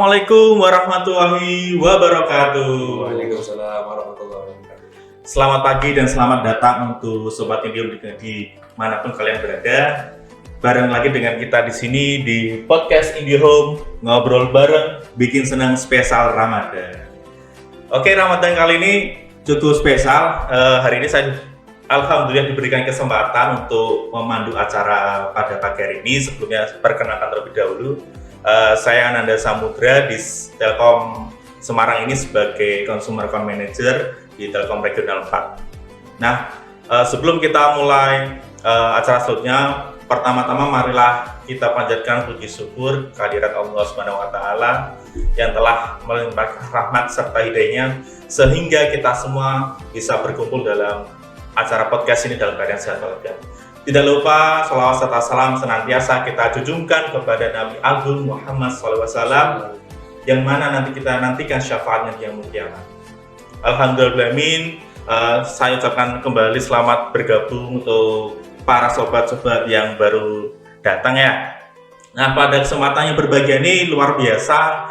Assalamualaikum warahmatullahi wabarakatuh. Waalaikumsalam warahmatullahi wabarakatuh. Selamat pagi dan selamat datang untuk Sobat Indium di manapun kalian berada. Bareng lagi dengan kita di sini di podcast IndiHome, ngobrol bareng, bikin senang spesial Ramadan. Oke, Ramadan kali ini cukup spesial. Hari ini saya alhamdulillah diberikan kesempatan untuk memandu acara pada pagi hari ini. Sebelumnya perkenalkan terlebih dahulu. Saya Ananda Samudra di Telkom Semarang ini sebagai Consumer Account Manager di Telkom Regional 4. Nah, sebelum kita mulai acara selanjutnya, pertama-tama marilah kita panjatkan puji syukur kehadirat Allah Subhanahu wa taala yang telah melimpahkan rahmat serta hidayahnya sehingga kita semua bisa berkumpul dalam acara podcast ini dalam keadaan sehat walafiat. Tidak lupa sholawat serta salam senantiasa kita junjungkan kepada Nabi Agung Muhammad SAW yang mana nanti kita nantikan syafaatnya di yaumul kiamat. Alhamdulillahirrahmanirrahim. Saya ucapkan kembali selamat bergabung untuk para sobat-sobat yang baru datang ya. Nah, pada kesempatan yang berbahagia ini luar biasa,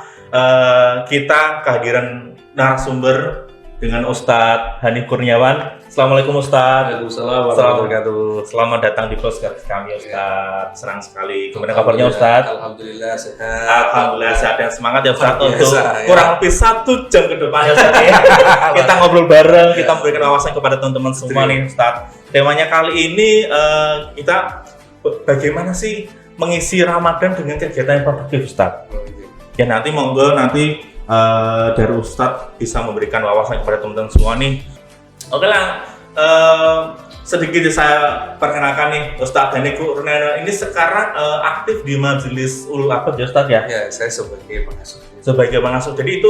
kita kehadiran narasumber dengan Ustadz Hanif Kurniawan. Assalamualaikum Ustadz. Waalaikumsalam warahmatullahi wabarakatuh. Selamat datang di podcast kami Ustadz. Senang sekali. Gimana kabarnya Ustadz? Alhamdulillah sehat. Alhamdulillah sehat dan semangat ya Ustadz untuk ya. kurang lebih 1 jam ke depan ya Ustadz ya. Kita ngobrol bareng, kita memberikan wawasan kepada teman-teman semua nih Ustadz. Temanya kali ini kita bagaimana sih mengisi Ramadan dengan kegiatan yang produktif Ustadz? Ya nanti monggo dari Ustadz bisa memberikan wawasan kepada teman-teman semua nih. Oke lah, sedikit saya perkenalkan nih Ustadz Hanif Kurniawan ini sekarang aktif di Majelis Ulul Albab ya Ustadz ya? Ya, saya sebagai pengasuh. Sebagai pengasuh, jadi itu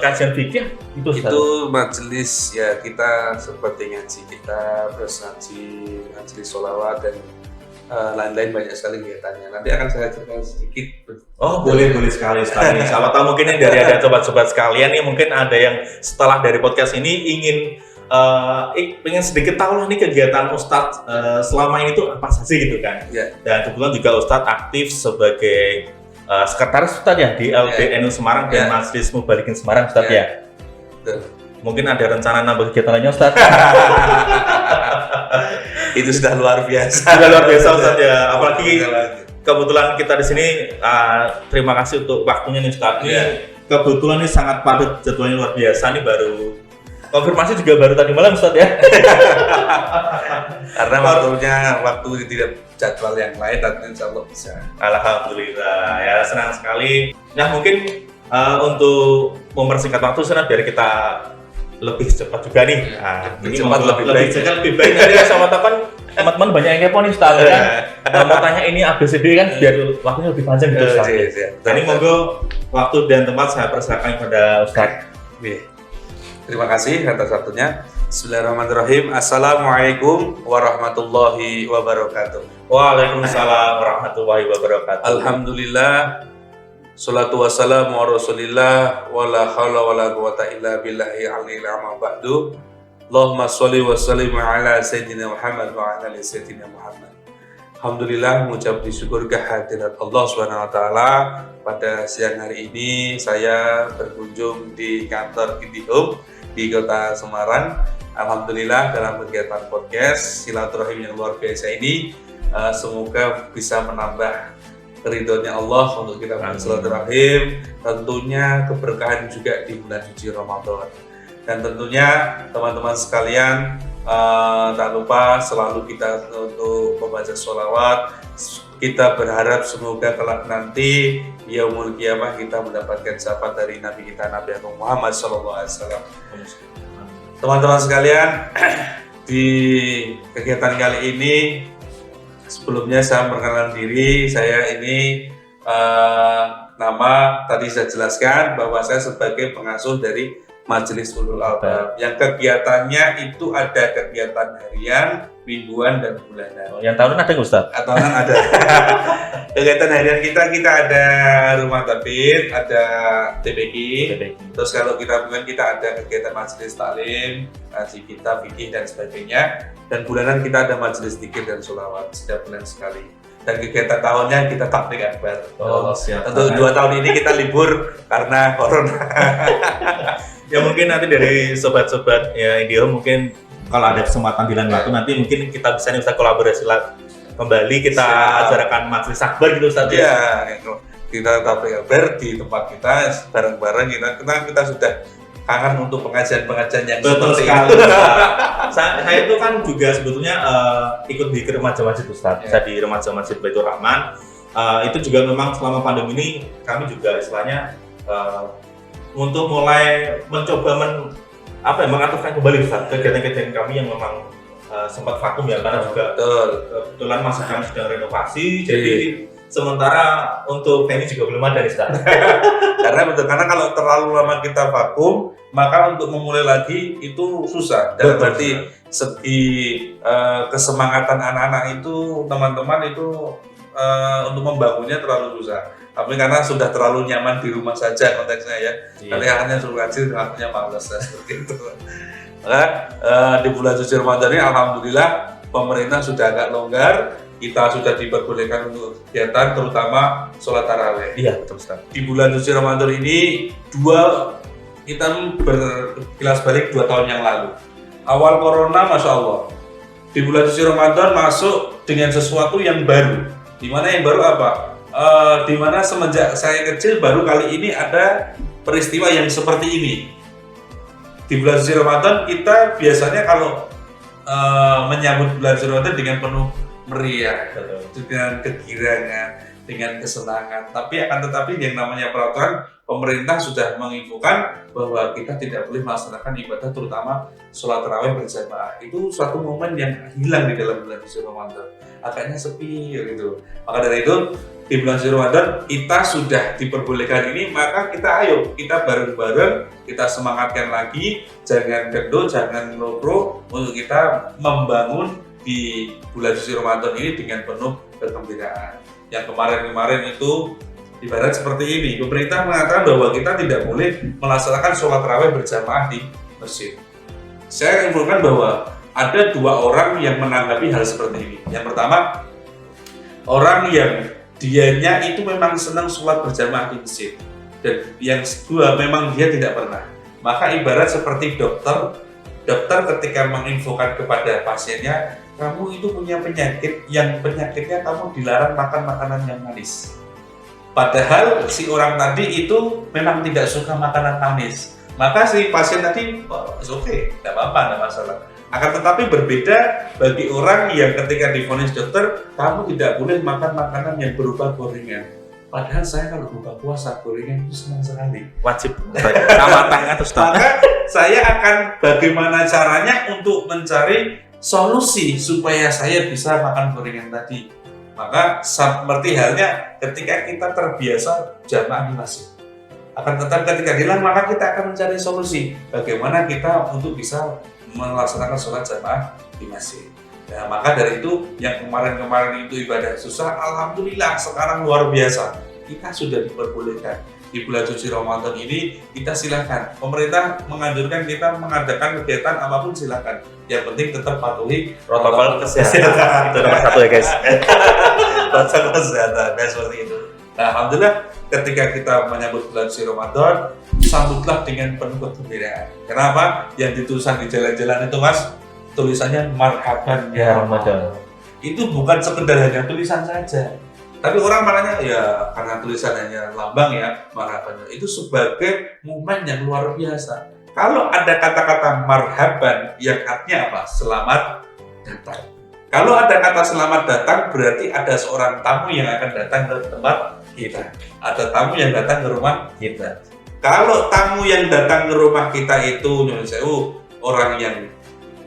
kajian fikih itu Ustadz? Itu majelis ya, kita seperti ngaji kita, terus ngaji majelis sholawat dan lain-lain banyak sekali kegiatannya. Nanti akan saya ceritakan sedikit. Oh boleh sekali Ustadz. Siapa tahu mungkin yang dari ada sobat-sobat sekalian nih, mungkin ada yang setelah dari podcast ini ingin sedikit tahu lah nih kegiatan Ustadz selama ini tuh apa saja gitu kan. Ya. Dan kebetulan juga Ustadz aktif sebagai sekretaris Ustadz ya di LBNU Semarang dan Majelis Mubalikin Semarang Ustadz ya. Betul. Mungkin ada rencana nambah kegiatan lainnya Ustadz. Itu sudah luar biasa. Sudah luar biasa Ustadz ya. Apalagi kebetulan kita di sini terima kasih untuk waktunya nih Ustadz. Kebetulan ini sangat padat jadwalnya luar biasa nih, baru konfirmasi juga baru tadi malam Ustadz ya. Karena waktu tidak jadwal yang lain, tapi insya Allah bisa. Alhamdulillah ya, senang sekali. Nah mungkin untuk mempersingkat waktu Ustadz biar kita lebih cepat juga nih. Lebih baik. Nanti sama kan teman-teman banyak yang kepo nih Ustadz kan. Mau tanya ini ABCD kan biar waktunya lebih panjang gitu Ustadz. Jadi monggo waktu dan tempat saya persilakan kepada Ustadz. Terima kasih atas waktunya. Bismillahirrahmanirrahim. Assalamualaikum warahmatullahi wabarakatuh. Waalaikumsalam warahmatullahi wabarakatuh. Alhamdulillah. Salatu wassalamu ala rasulillah wa la hawla wa la quwata illa billahi aliyil amma ba'du. Allahumma sholli wa sallim ala sayyidina Muhammad wa ala ali sayyidina Muhammad. Alhamdulillah, mengucap syukur kehadirat Allah Subhanahu wa taala. Pada siang hari ini saya berkunjung di kantor IndiHome di Kota Semarang. Alhamdulillah dalam kegiatan podcast silaturahim yang luar biasa ini semoga bisa menambah keridhoannya Allah untuk kita bersilaturahim, tentunya keberkahan juga di bulan suci Ramadan. Dan tentunya teman-teman sekalian tak lupa selalu kita untuk membaca sholawat. Kita berharap semoga kelak nanti yaumul kiamah kita mendapatkan syafaat dari Nabi kita Nabi Muhammad SAW. Teman-teman sekalian, di kegiatan kali ini sebelumnya saya memperkenalkan diri. Saya ini nama tadi saya jelaskan bahwa saya sebagai pengasuh dari Majelis Ulul Albab yang kegiatannya itu ada kegiatan harian, mingguan, dan bulanan. Yang tahunan ada nggak Ustadz? Tahunan ada. Kegiatan harian kita ada rumah tabir, ada TPQ. Terus kalau kita bukan, kita ada kegiatan majelis taklim, ngaji kitab, fikih dan sebagainya. Dan bulanan kita ada majelis dzikir dan sholawat setiap bulan sekali. dan kegiatan tahunnya kita tablik akbar. Siap. Untuk 2 tahun ini kita libur karena corona. Ya mungkin nanti dari sobat-sobat ya IndiHome mungkin kalau ada kesempatan di lain waktu nanti mungkin kita bisa nih Ustaz kolaborasi kembali kita ajarkan majelis akbar gitu Ustaz. Iya, kita tablik akbar di tempat kita bareng-bareng kita sudah kangen untuk pengajian-pengajian yang betul seperti sekali. itu. Saya itu kan juga sebetulnya ikut di remaja masjid Ustaz. Saya di remaja masjid Baitur Rahman. Itu juga memang selama pandemi ini kami juga istilahnya untuk mulai mencoba mengaktifkan kembali Ustaz kegiatan-kegiatan kami yang memang sempat vakum ya karena juga kebetulan masa kami sedang renovasi. Jadi sementara untuk venue juga belum ada nih Ustaz. Karena kalau terlalu lama kita vakum, maka untuk memulai lagi itu susah. Dan berarti segi kesemangatan anak-anak itu, teman-teman itu untuk membangunnya terlalu susah. Tapi karena sudah terlalu nyaman di rumah saja konteksnya ya. Tapi hanya suruh ngaji, akhirnya malas seperti itu. Maka di bulan suci Ramadan ini alhamdulillah pemerintah sudah agak longgar. Kita sudah diperbolehkan untuk kegiatan terutama sholat tarawih. Iya betul Ustaz. Di bulan suci Ramadan ini kita berkilas balik 2 tahun yang lalu. Awal corona Masya Allah. Di bulan suci Ramadan masuk dengan sesuatu yang baru. Dimana yang baru apa? Dimana semenjak saya kecil baru kali ini ada peristiwa yang seperti ini. Di bulan suci Ramadan kita biasanya kalau menyambut bulan suci Ramadan dengan penuh meriah, dengan kegirangan, dengan kesenangan. Tetapi yang namanya peraturan pemerintah sudah menginfokan bahwa kita tidak boleh melaksanakan ibadah terutama sholat tarawih berjamaah. Itu suatu momen yang hilang di dalam bulan suci Ramadan. Agaknya sepi gitu. Maka dari itu di bulan suci Ramadan kita sudah diperbolehkan ini, maka kita bareng-bareng kita semangatkan lagi, jangan kendor, jangan lopro untuk kita membangun di bulan suci Ramadan ini dengan penuh kegembiraan. Yang kemarin itu ibarat seperti ini, pemerintah mengatakan bahwa kita tidak boleh melaksanakan sholat tarawih berjamaah di masjid. Saya infokan bahwa ada 2 orang yang menanggapi hal seperti ini. Yang pertama, orang yang dianya itu memang senang sholat berjamaah di masjid, dan yang kedua memang dia tidak pernah. Maka ibarat seperti dokter ketika menginfokan kepada pasiennya, kamu itu punya penyakit yang penyakitnya kamu dilarang makan makanan yang manis. Padahal si orang tadi itu memang tidak suka makanan manis. Maka si pasien tadi, oke, tidak apa-apa, tidak masalah. Akan tetapi berbeda bagi orang yang ketika divonis dokter, kamu tidak boleh makan makanan yang berupa gorengan. Padahal saya kalau buka puasa, gorengan itu senang sekali. Wajib sama tangan Ustaz. Maka saya akan bagaimana caranya untuk mencari solusi supaya saya bisa makan gorengan tadi. Maka seperti halnya ketika kita terbiasa jamaah di masjid. Akan tetapi ketika hilang, maka kita akan mencari solusi bagaimana kita untuk bisa melaksanakan sholat jamaah di masjid. Nah, maka dari itu yang kemarin itu ibadah susah, alhamdulillah sekarang luar biasa. Kita sudah diperbolehkan di bulan suci Ramadan ini, kita silakan. Pemerintah menganjurkan kita mengadakan kegiatan apapun silakan. Yang penting tetap patuhi Protokol kesehatan. Itu nomor 1 ya guys. Protokol kesehatan, seperti itu. Nah, alhamdulillah ketika kita menyambut bulan suci Ramadan, sambutlah dengan penuh kegembiraan. Kenapa? Yang ditulisan di jalan-jalan itu Mas, tulisannya marhaban ya Ramadan. Itu bukan sekedar hanya tulisan saja. Tapi orang malahnya ya karena tulisan hanya lambang ya marhaban. Itu sebagai momen yang luar biasa. Kalau ada kata-kata marhaban yang artinya apa? Selamat datang. Kalau ada kata selamat datang berarti ada seorang tamu yang akan datang ke tempat kita. Ada tamu yang datang ke rumah kita. Kalau tamu yang datang ke rumah kita itu orang yang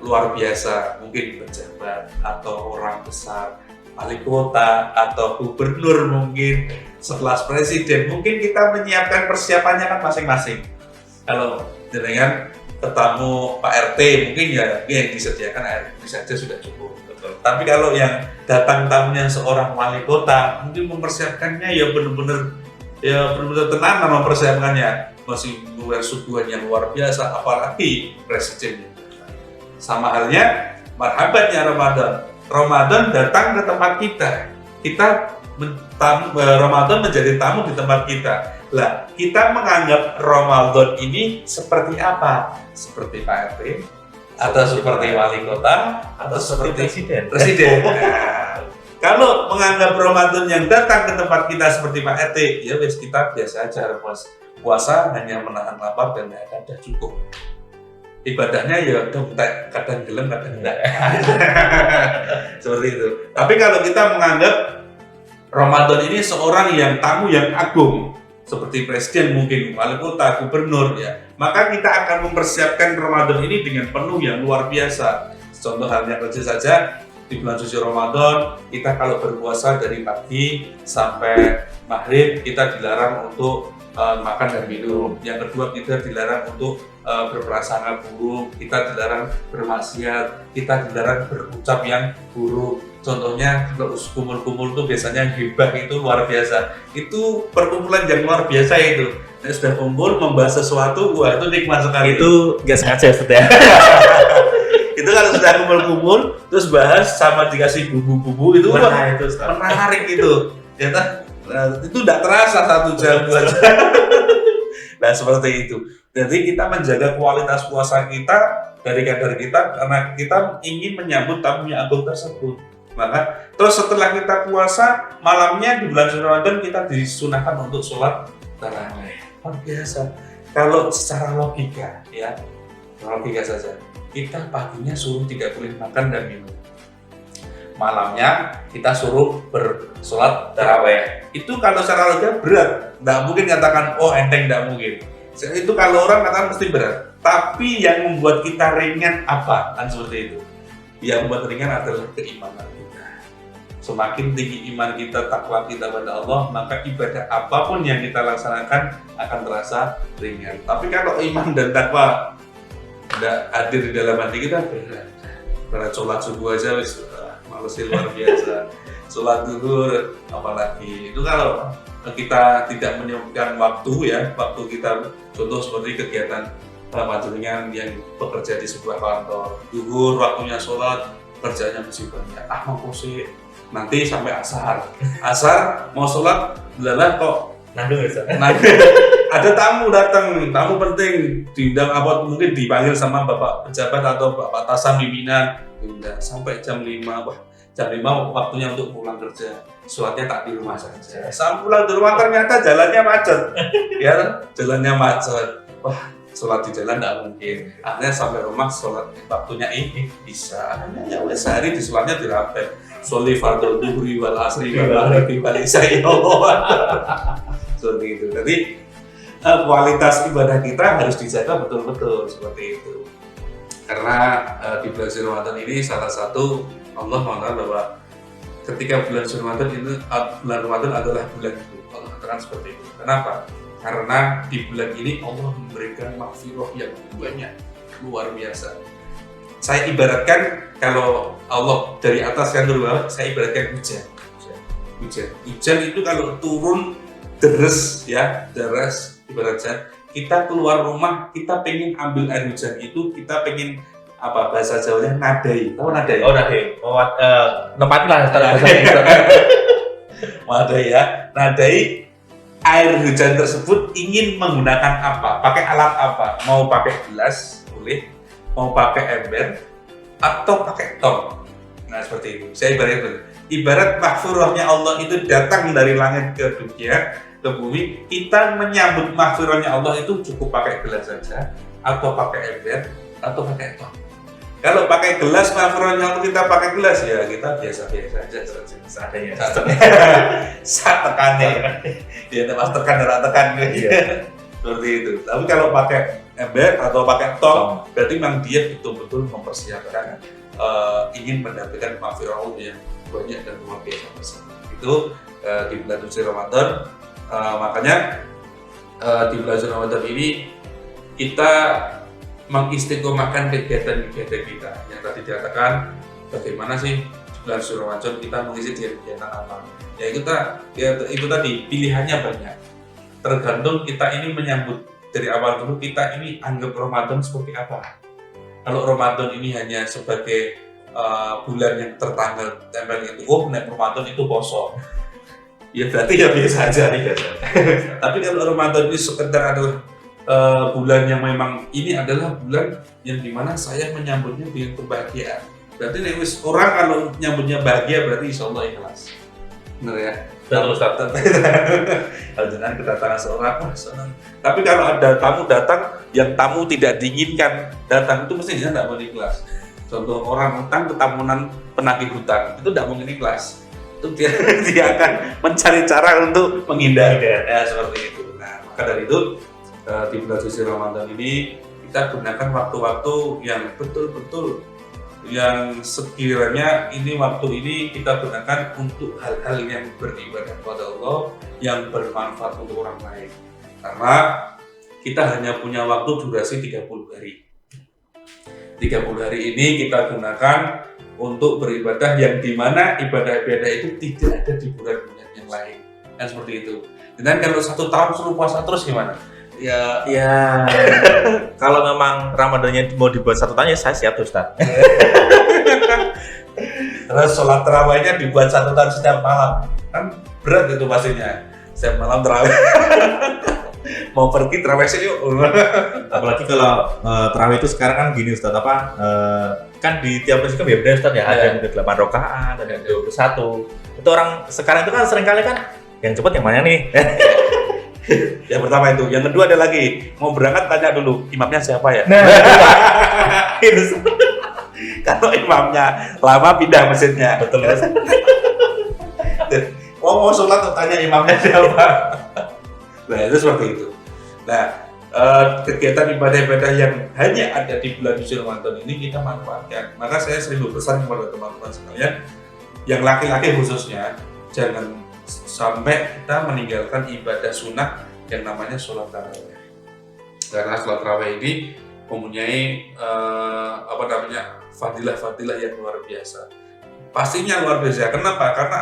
luar biasa, mungkin pejabat atau orang besar, wali kota atau gubernur, mungkin sekelas presiden, mungkin kita menyiapkan persiapannya kan masing-masing. Kalau dengan tetamu Pak RT mungkin ya yang disediakan air saja sudah cukup. Betul. Tapi kalau yang datang tamunya seorang wali kota, mungkin mempersiapkannya ya benar-benar tenang mempersiapkannya, masih mengeluarkan suguhan yang luar biasa, apalagi presidennya. Sama halnya marhaban ya Ramadan datang ke tempat kita. Ramadan menjadi tamu di tempat kita. Lah, kita menganggap Ramadan ini seperti apa? Seperti Pak RT, atau seperti wali kota, atau seperti presiden. Nah, kalau menganggap Ramadan yang datang ke tempat kita seperti Pak RT, ya wes kita biasa aja, puasa hanya menahan lapar dan ada cukup. Ibadahnya ya kadang gelem kadang enggak. Seperti itu. Tapi kalau kita menganggap Ramadan ini seorang yang tamu yang agung, seperti presiden mungkin, wali kota, gubernur ya, maka kita akan mempersiapkan Ramadan ini dengan penuh yang luar biasa. Contoh halnya kecil saja, di bulan suci Ramadan kita kalau berpuasa dari pagi sampai maghrib kita dilarang untuk makan dan minum. Yang kedua, kita dilarang untuk berprasangka buruk, kita dilarang bermaksiat, kita dilarang berucap yang buruk. Contohnya kalau kumpul-kumpul itu biasanya gibah itu luar biasa. Itu perkumpulan yang luar biasa itu. Nah, sudah kumpul membahas sesuatu, wah itu nikmat sekali. Itu nggak sengaja ya. Itu kalau sudah kumpul-kumpul terus bahas sama dikasih bumbu-bumbu itu menarik itu. Ya itu tidak terasa 1 jam 2 jam. Nah seperti itu. Jadi kita menjaga kualitas puasa kita dari kadar kita karena kita ingin menyambut tamu yang agung tersebut. Maka terus setelah kita puasa malamnya di bulan Ramadan kita disunahkan untuk sholat tarawih. Luar biasa. Kalau secara logika ya, logika saja. Kita paginya suruh tidak boleh makan dan minum. Malamnya kita suruh bersolat tarawih. Itu kalau secara logika berat, nggak mungkin katakan oh enteng, nggak mungkin. Itu kalau orang katakan mesti berat. Tapi yang membuat kita ringan apa? Kan seperti itu. Yang membuat ringan adalah keimanan kita. Semakin tinggi iman kita, takwa kita pada Allah, maka ibadah apapun yang kita laksanakan akan terasa ringan. Tapi kalau iman dan takwa tidak hadir di dalam hati kita, berat. Berat sholat subuh aja wis malesin luar biasa. Sholat zuhur apalagi. Itu kalau kita tidak menyempatkan waktu ya, waktu kita contoh seperti kegiatan panjenengan yang bekerja di sebuah kantor. Zuhur waktunya sholat, kerjanya masih banyak. Mau sih nanti sampai asar. Asar mau sholat, lelah kok nandung ya. Ada tamu datang, tamu penting, diundang apa mungkin dipanggil sama bapak pejabat atau bapak atasan pimpinan. Udah sampai jam 5, wah jam 5 waktunya untuk pulang kerja. Sholatnya tak di rumah saja. Sampai pulang di rumah ternyata jalannya macet. Ya, jalannya macet. Wah, sholat di jalan tidak mungkin. Akhirnya sampai rumah sholat waktunya ini bisa. Akhirnya ya wes sehari di sholatnya dirapel. Sholi fardhu dhuhri wal asri wal maghrib wal isya. Seperti itu. Jadi kualitas ibadah kita harus dijaga betul-betul seperti itu. Karena di bulan Ramadan ini salah satu Allah mengatakan bahwa ketika bulan Ramadan itu bulan Ramadan adalah bulan itu. Allah katakan seperti itu. Kenapa? Karena di bulan ini Allah memberikan maghfirah yang banyak, luar biasa. Saya ibaratkan kalau Allah dari atas yang bawah, saya ibaratkan hujan. Hujan itu kalau turun deres ya, deras ibaratnya kita keluar rumah, kita pengen ambil air hujan itu, kita pengen apa bahasa Jawanya nadai. Tahu nadai? Oh nadai. Nempati lah secara bahasa Indonesia. Nadai ya. Nadai air hujan tersebut ingin menggunakan apa? Pakai alat apa? Mau pakai gelas boleh, mau pakai ember atau pakai tong. Nah seperti itu. Saya ibarat maghfirahnya Allah itu datang dari langit ke dunia, ke bumi, kita menyambut maghfirahnya Allah itu cukup pakai gelas saja, atau pakai ember, atau pakai tong. Kalau pakai gelas maghfirahnya Allah kita pakai gelas ya kita biasa-biasa aja seadanya. Saat tekannya, dia mas tekan dan tekan gitu. Seperti itu. Tapi kalau pakai ember atau pakai tong, berarti memang dia betul-betul mempersiapkan ingin mendapatkan maghfirah Allah yang banyak dan luar biasa. Itu di bulan suci Ramadan. Makanya di bulan Ramadan ini kita mengistiqomahkan kegiatan-kegiatan kita yang tadi dikatakan bagaimana sih di bulan Ramadan kita mengisi kegiatan apa ya itu tadi pilihannya banyak tergantung kita ini menyambut dari awal dulu kita ini anggap Ramadan seperti apa. Kalau Ramadan ini hanya sebagai bulan yang tertempel itu, nek Ramadan itu poso. Ya berarti ya biasa aja. Tapi kalau Ramadan ini sekedar adalah bulan yang memang ini adalah bulan yang dimana saya menyambutnya dengan kebahagiaan. Berarti nek wis orang kalau nyambutnya bahagia berarti insyaallah ikhlas. Bener ya? Betul, Ustaz. Kalau jangan kedatangan seorang, wah senang. Tapi kalau ada tamu datang yang tamu tidak diinginkan datang itu mestinya tidak mau ikhlas. Contoh orang utang ketamunan penagih hutang itu tidak mungkin ikhlas. Itu dia akan mencari cara untuk menghindar. Ya seperti itu. Nah maka dari itu di bulan suci Ramadan ini kita gunakan waktu-waktu yang betul-betul yang sekiranya ini waktu ini kita gunakan untuk hal-hal yang beribadah kepada Allah yang bermanfaat untuk orang lain. Karena kita hanya punya waktu durasi 30 hari. 30 hari ini kita gunakan untuk beribadah yang dimana ibadah-ibadah itu tidak ada di bulan-bulan yang lain. Kan seperti itu. Dan kalau 1 tahun suruh puasa terus gimana? Ya, Kalau memang Ramadannya mau dibuat 1 tahun ya saya siap tuh, Ustaz. Terus sholat terawihnya dibuat 1 tahun setiap malam, kan berat itu pastinya. Setiap malam terawih. Mau pergi terawih sini yuk. Apalagi kalau terawih itu sekarang kan gini, Ustaz, kan di tiap masjid kan beda, Ustaz, ya. Ada yang mungkin 8 rakaat, ada yang 21. Itu orang sekarang itu kan seringkali kan yang cepat yang mana nih? Yang pertama itu, yang kedua ada lagi, mau berangkat tanya dulu imamnya siapa ya. Nah, Kalau imamnya lama pindah masjidnya. betul, Ustaz. Mau sholat tanya imamnya siapa. Nah itu seperti itu. Nah kegiatan ibadah-ibadah yang hanya ada di bulan suci Ramadan ini kita manfaatkan. Maka saya sering berpesan kepada teman-teman sekalian, yang laki-laki khususnya, jangan sampai kita meninggalkan ibadah sunnah yang namanya sholat tarawih. Karena sholat tarawih ini mempunyai fadilah-fadilah yang luar biasa. Pastinya luar biasa. Kenapa? Karena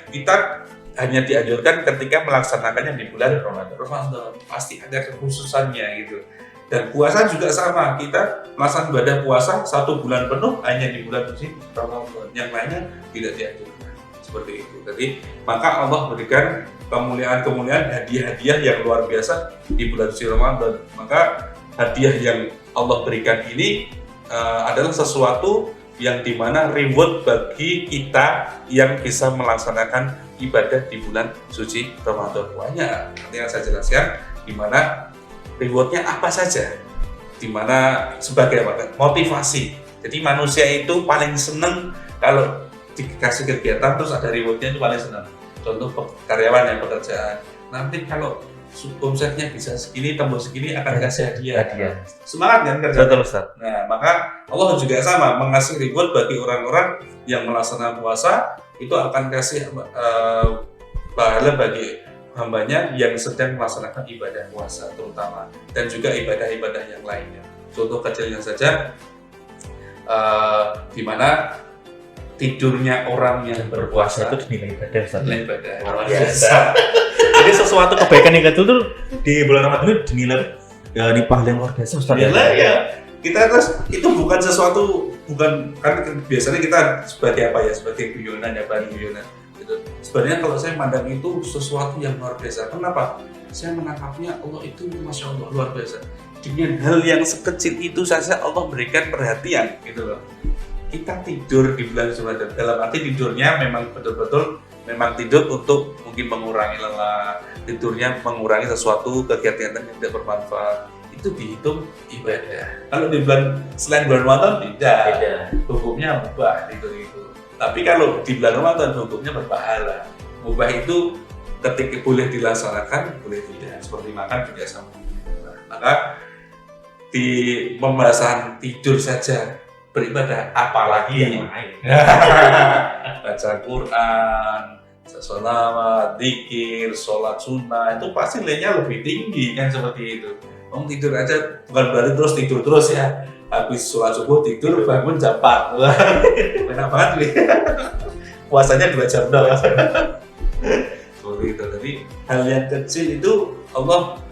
kita hanya dianjurkan ketika melaksanakannya di bulan Ramadan. Pasti ada kekhususannya gitu. Dan puasa juga sama. Kita melaksanakan ibadah puasa 1 bulan penuh hanya di bulan suci Ramadan. Yang lainnya tidak dianjurkan. Seperti itu. Jadi maka Allah berikan kemuliaan-kemuliaan, hadiah-hadiah yang luar biasa di bulan suci Ramadan. Maka hadiah yang Allah berikan ini adalah sesuatu yang dimana reward bagi kita yang bisa melaksanakan ibadah di bulan suci Ramadan. Banyak nanti yang saya jelaskan dimana rewardnya apa saja, dimana sebagai motivasi. Jadi manusia itu paling seneng kalau dikasih kegiatan terus ada rewardnya, itu paling senang. Contoh karyawan yang pekerjaan, nanti kalau omsetnya bisa segini, tembus segini akan kasih hadiah. Semangat kan kerja. Betul, Ustaz. Nah maka Allah juga sama mengasih reward bagi orang-orang yang melaksanakan puasa, itu akan kasih pahala bagi hambanya yang sedang melaksanakan ibadah puasa terutama, dan juga ibadah-ibadah yang lainnya. Contoh kecilnya saja, di mana tidurnya orang yang berpuasa itu dinilai ibadah, Ustaz. nilai ibadah Luar biasa. Jadi sesuatu kebaikan yang kecil tuh di bulan Ramadan itu dinilai ini pahala yang luar biasa, Ustaz. ya. Kita terus itu bukan sesuatu, bukan kan biasanya kita sebagai apa ya, sebagai guyonan ya, bahan guyonan gitu. Sebenarnya kalau saya pandang itu sesuatu yang luar biasa. Kenapa? Saya menangkapnya Allah itu masya Allah luar biasa. Dengan hal yang sekecil itu saja Allah berikan perhatian gitu loh. Kita tidur di bulan Ramadan, dalam arti tidurnya memang betul-betul memang tidur untuk mungkin mengurangi lelah, tidurnya mengurangi sesuatu kegiatan yang tidak bermanfaat, itu dihitung ibadah. Kalau di bulan selain bulan Ramadan tidak, hukumnya mubah itu. Tapi kalau di bulan Ramadan hukumnya berpahala. Mubah itu ketika boleh dilaksanakan, boleh tidak. Seperti makan juga sama. Maka di pembahasan tidur saja beribadah, apalagi yang lain. Baca Quran, sholawat, dzikir, sholat sunnah, itu pasti nilainya lebih tinggi kan seperti itu. Tidur aja bukan berarti terus tidur terus ya. Habis sholat subuh tidur, bangun jam 4. Enak banget nih. Puasanya 2 jam doang. Seperti itu. Jadi hal yang kecil itu Allah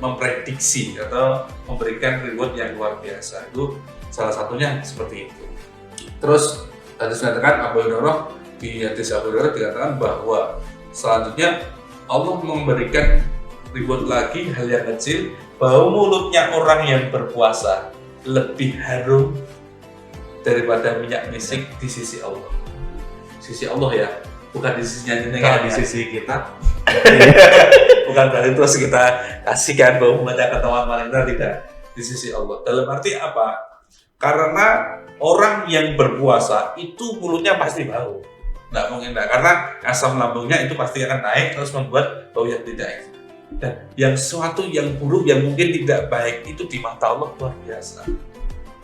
memprediksi atau memberikan reward yang luar biasa. Itu salah satunya seperti itu. Terus tadi saya katakan di hadis Abu Hurairah dikatakan bahwa selanjutnya Allah memberikan ribut lagi hal yang kecil, bahwa mulutnya orang yang berpuasa lebih harum daripada minyak misik di sisi Allah. Sisi Allah ya, bukan di sisinya jenengan. Kalau di sisi kita Bukan berarti terus kita kasihkan bahwa banyak ketemuan wanita, tidak, di sisi Allah. Dalam arti apa? Karena orang yang berpuasa itu mulutnya pasti bau, nggak mungkin enggak, karena asam lambungnya itu pasti akan naik terus membuat bau yang tidak enak. Dan yang sesuatu yang buruk yang mungkin tidak baik itu di mata Allah luar biasa.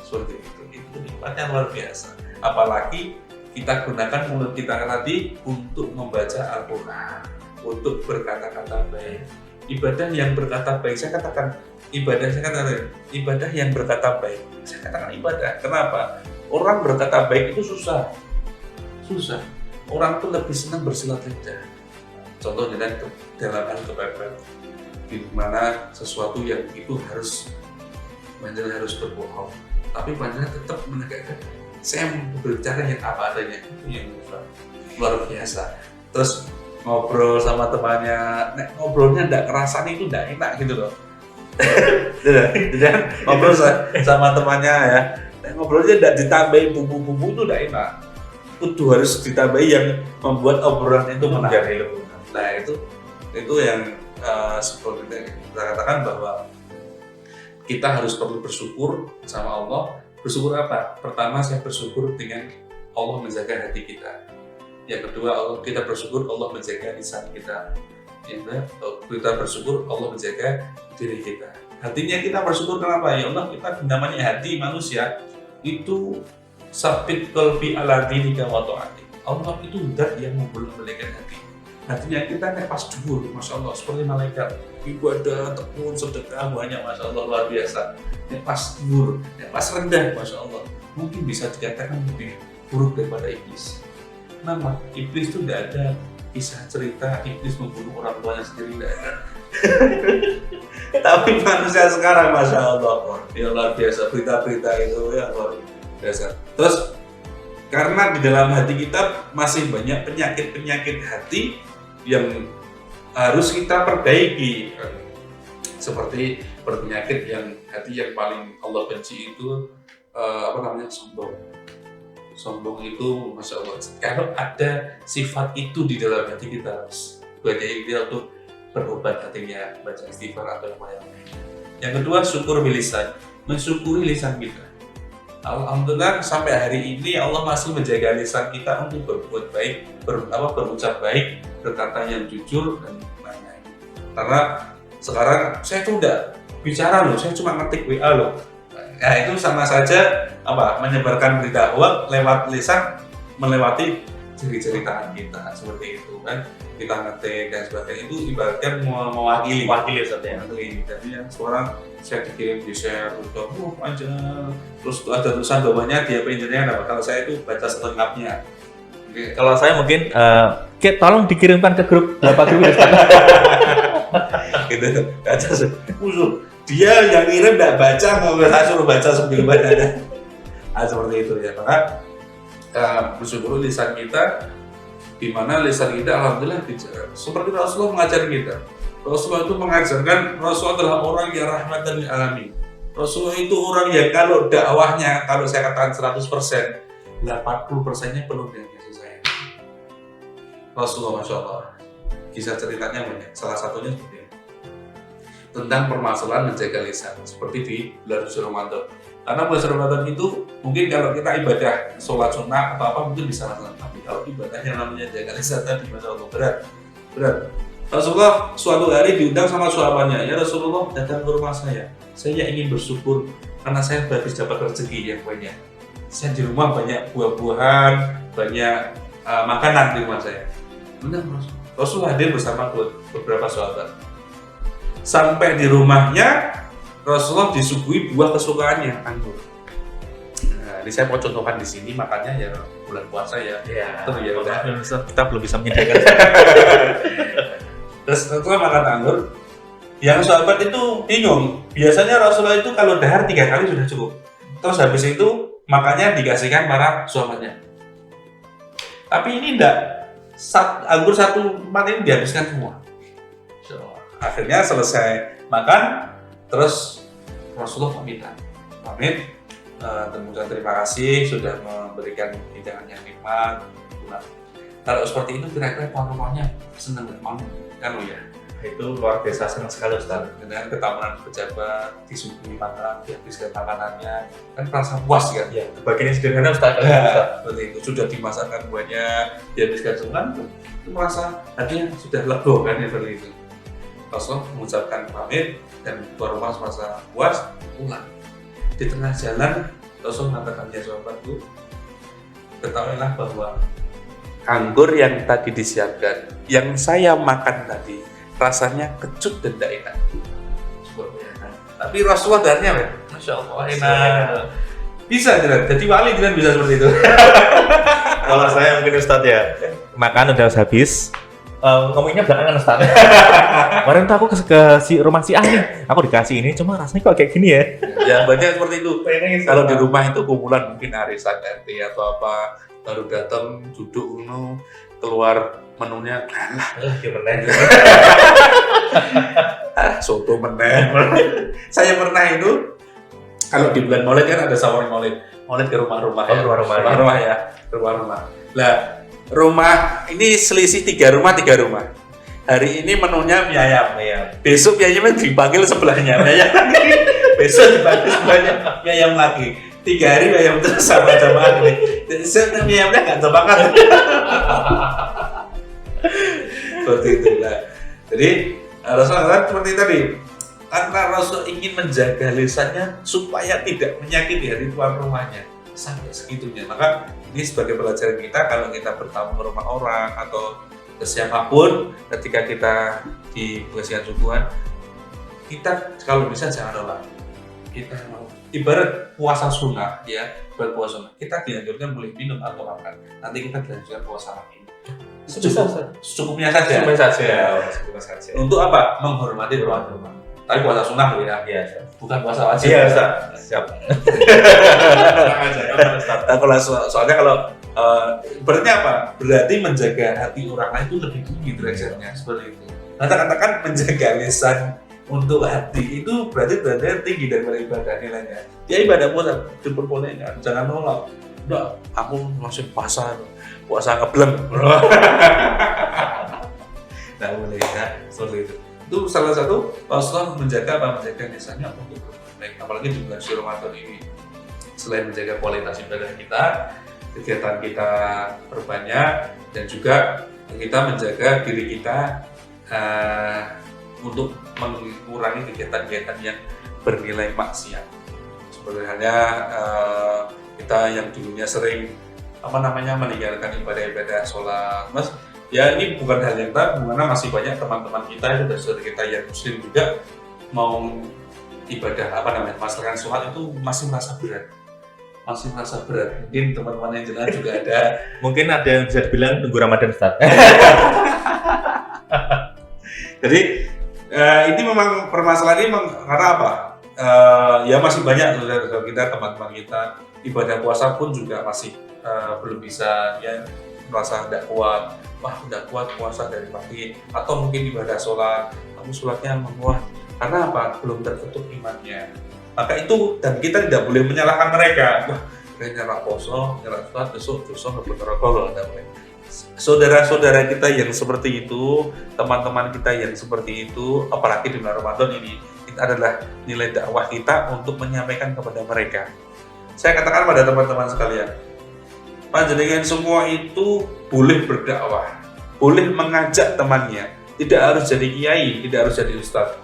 Seperti itu nikmatnya luar biasa. Apalagi kita gunakan mulut kita tadi untuk membaca Al-Quran, untuk berkata-kata baik. Ibadah yang berkata baik, saya katakan ibadah yang berkata baik. Saya katakan ibadah. Kenapa? Orang berkata baik itu susah. Orang tuh lebih senang bersilat lidah. Contohnya dalam hal kepepet, di mana sesuatu yang itu harus berbohong, tapi panjenengan tetap menegakkan. Saya berbicara yang apa adanya, itu yang luar biasa. Terus ngobrol sama temannya, ngobrolnya nggak kerasan itu nggak enak gitu loh. Jadi ngobrol sama temannya ya, ngobrolnya nggak ditambahin bumbu-bumbu itu nggak enak. Itu harus ditambahi yang membuat obrolan itu menarik. Nah itu yang seperti kita katakan bahwa kita harus perlu bersyukur sama Allah. Bersyukur apa? Pertama, saya bersyukur dengan Allah menjaga hati kita. Yang kedua, kita bersyukur Allah menjaga lisan kita. Yang kedua, kita bersyukur Allah menjaga diri kita. Hatinya kita bersyukur kenapa? Ya Allah, kita namanya hati manusia itu sabit qalbi ala dinika wa ta'ati. Allah itu zat yang membolak-balikkan hati. Hatinya kita pas dhuwur, Masya Allah, seperti malaikat. Ibadah, tekun, sedekah banyak, Masya Allah, luar biasa. Pas dhuwur, pas rendah, Masya Allah, mungkin bisa dikatakan lebih buruk daripada iblis. Kenapa? Iblis itu tidak ada kisah cerita iblis membunuh orang tuanya sendiri, tidak ada. Tapi manusia sekarang, Masya Allah, ya luar biasa, berita-berita itu ya luar biasa. Terus karena di dalam hati kita masih banyak penyakit-penyakit hati yang harus kita perbaiki, seperti penyakit yang hati yang paling Allah benci itu sombong itu, Masya Allah. Kalau ada sifat itu di dalam hati kita harus banyak dia untuk berobat hatinya, baca istighfar atau yang lain. Yang kedua, syukur bilisan, mensyukuri lisan kita. Alhamdulillah sampai hari ini Allah masih menjaga lisan kita untuk berbuat baik, berucap baik, berkata yang jujur dan lain-lain. Karena sekarang saya tuh udah bicara loh, saya cuma ngetik WA loh. Nah itu sama saja menyebarkan berita hoax lewat lisan, melewati jari-jari tangan kita, seperti itu kan. Kita ngetik dan sebagainya, itu ibaratkan mewakili saja. Jadi yang sekarang saya dikirim di share udah panjang, terus ada tulisan bawahnya di HP engineer apa. Kalau saya itu baca selengkapnya. Okay. Kalau saya mungkin tolong dikirimkan ke grup berapa grup gitu. Baca dia yang ngirim nggak baca, mau saya suruh baca sebelum bacanya. Seperti itu ya. Maka bersyukur lisan kita, di mana lisan kita alhamdulillah bicara. Seperti Rasulullah mengajar kita. Rasulullah itu mengajarkan, Rasulullah adalah orang yang rahmatan lil alamin. Rasulullah itu orang yang kalau dakwahnya, kalau saya katakan 100%, 80%-nya penuh dengan kasih sayang. Rasulullah, Masya Allah, kisah ceritanya banyak. Salah satunya seperti ini, tentang permasalahan menjaga lisan, seperti di bulan suci Ramadan. Karena bulan Ramadan itu mungkin kalau kita ibadah sholat sunnah atau apa mungkin bisa lakukan, tapi kalau ibadah yang namanya jaga lisan tadi, Masya Allah, berat. Rasulullah suatu hari diundang sama sahabatnya, ya Rasulullah datang ke rumah saya ingin bersyukur karena saya habis dapat rezeki yang banyak. Saya di rumah banyak buah-buahan, banyak makanan di rumah saya. Benar, Rasulullah hadir bersama beberapa sahabat. Sampai di rumahnya, Rasulullah disuguhi buah kesukaannya, anggur. Nah, ini saya mau contohkan di sini, makanya ya bulan puasa ya. Terus ya udah. Kita belum bisa menyediakan. Terus Rasulullah makan anggur. Yang sahabat itu bingung. Biasanya Rasulullah itu kalau dahar 3 kali sudah cukup. Terus habis itu makanya dikasihkan para sahabatnya. Tapi ini enggak, anggur satu tempat ini dihabiskan semua. Akhirnya selesai makan, terus Rasulullah pamit, mengucapkan terima kasih sudah memberikan hidangan yang nikmat. Kalau seperti itu kira-kira tuan rumahnya senang dan mau kan ya? Itu luar biasa, senang sekali Ustaz. Dengan ketamunan pejabat, disuguhi makan, dihabiskan makanannya, kan merasa puas kan? Ya, bagian sederhana Ustaz. Seperti itu, sudah dimasakkan banyak, dihabiskan semua, itu merasa hatinya sudah lego kan ya, seperti itu. Rasul mengucapkan pamit dan tuan rumah merasa puas, pulang. Di tengah jalan, Rasul mengatakan, ya sahabatku, ketahuilah bahwa anggur yang tadi disiapkan, yang saya makan tadi, rasanya kecut dan tidak enak. Tapi Rasulullah darahnya, Masya Allah, enak. Bisa tidak? Jadi wali tidak bisa seperti itu. Kalau saya mungkin Ustadz ya, makan udah habis. Ngomongnya belakangan Ustadz. Kemarin tuh aku ke rumah si A nih, aku dikasih ini, cuma rasanya kok kayak gini ya. Ya banyak seperti itu. Kalau di rumah itu kumpulan mungkin arisan RT atau apa, baru datang duduk keluar menunya, Gimana? soto meneh. Saya pernah itu kalau di bulan Maulid kan ada sahur Maulid ke rumah-rumah ya. Rumah-rumah. Lah, rumah ini selisih 3 rumah. Hari ini menunya mie ayam. Besok mie ayamnya dipanggil sebelahnya mie ayam. Besok dipanggil sebelahnya mie ayam lagi. 3 hari mie ayam terus sama jamaah ini. Besok mie ayamnya nggak termakan. Seperti itulah. Jadi Rasulullah seperti tadi, karena Rasul ingin menjaga lisannya supaya tidak menyakiti hati tuan rumahnya sampai segitunya. Maka ini sebagai pelajaran kita, kalau kita bertamu ke rumah orang atau ke siapapun, ketika kita dikasihkan suguhan, kita kalau bisa jangan nolak. Kita ibarat puasa sunnah ya, berpuasa sunnah. Kita dianjurkan boleh minum atau makan. Nanti kita dianjurkan puasa lagi. Secukupnya saja. Untuk apa? Menghormati tuan rumah. Tapi puasa sunnah loh ya. Iya, Bukan puasa wajib. Iya, Ustaz. Siap. Soalnya kalau berarti apa? Berarti menjaga hati orang lain itu lebih tinggi derajatnya, seperti itu. Nah, katakan menjaga lisan untuk hati itu berarti derajatnya tinggi daripada ibadah nilainya. Dia ibadah puasa diperbolehkan, jangan nolak. Udah, aku masih puasa ngebleng. Nah, boleh ya, seperti itu. Itu salah satu Rasulullah menjaga lisannya untuk baik, apalagi di bulan Ramadan ini. Selain menjaga kualitas ibadah kita, kegiatan kita berbanyak, dan juga kita menjaga diri kita untuk mengurangi kegiatan-kegiatan yang bernilai maksiat. Seperti halnya kita yang dulunya sering meninggalkan ibadah-ibadah sholat, Mas. Ya ini bukan hal yang baru, karena masih banyak teman-teman kita, saudara kita yang muslim juga mau ibadah melaksanakan sholat itu masih merasa berat. Mungkin teman-teman yang jelas juga ada. Mungkin ada yang bisa dibilang tunggu Ramadan Ustaz. Jadi ini memang permasalahan ini karena apa? Ya masih banyak saudara kita, teman-teman kita ibadah puasa pun juga masih belum bisa ya, merasa tidak kuat. Wah, udah kuat puasa dari pagi, atau mungkin ibadah sholat, kamu sholatnya menguat karena apa? Belum tertutup imannya. Maka itu, dan kita tidak boleh menyalahkan mereka. Wah, nyala poso, nyala sholat, besok dosa nggak berokok, tidak boleh. Saudara-saudara kita yang seperti itu, teman-teman kita yang seperti itu, apalagi di bulan Ramadan ini, itu adalah nilai dakwah kita untuk menyampaikan kepada mereka. Saya katakan pada teman-teman sekalian, panjenengan semua itu boleh berdakwah, boleh mengajak temannya, tidak harus jadi kiai, tidak harus jadi ustaz.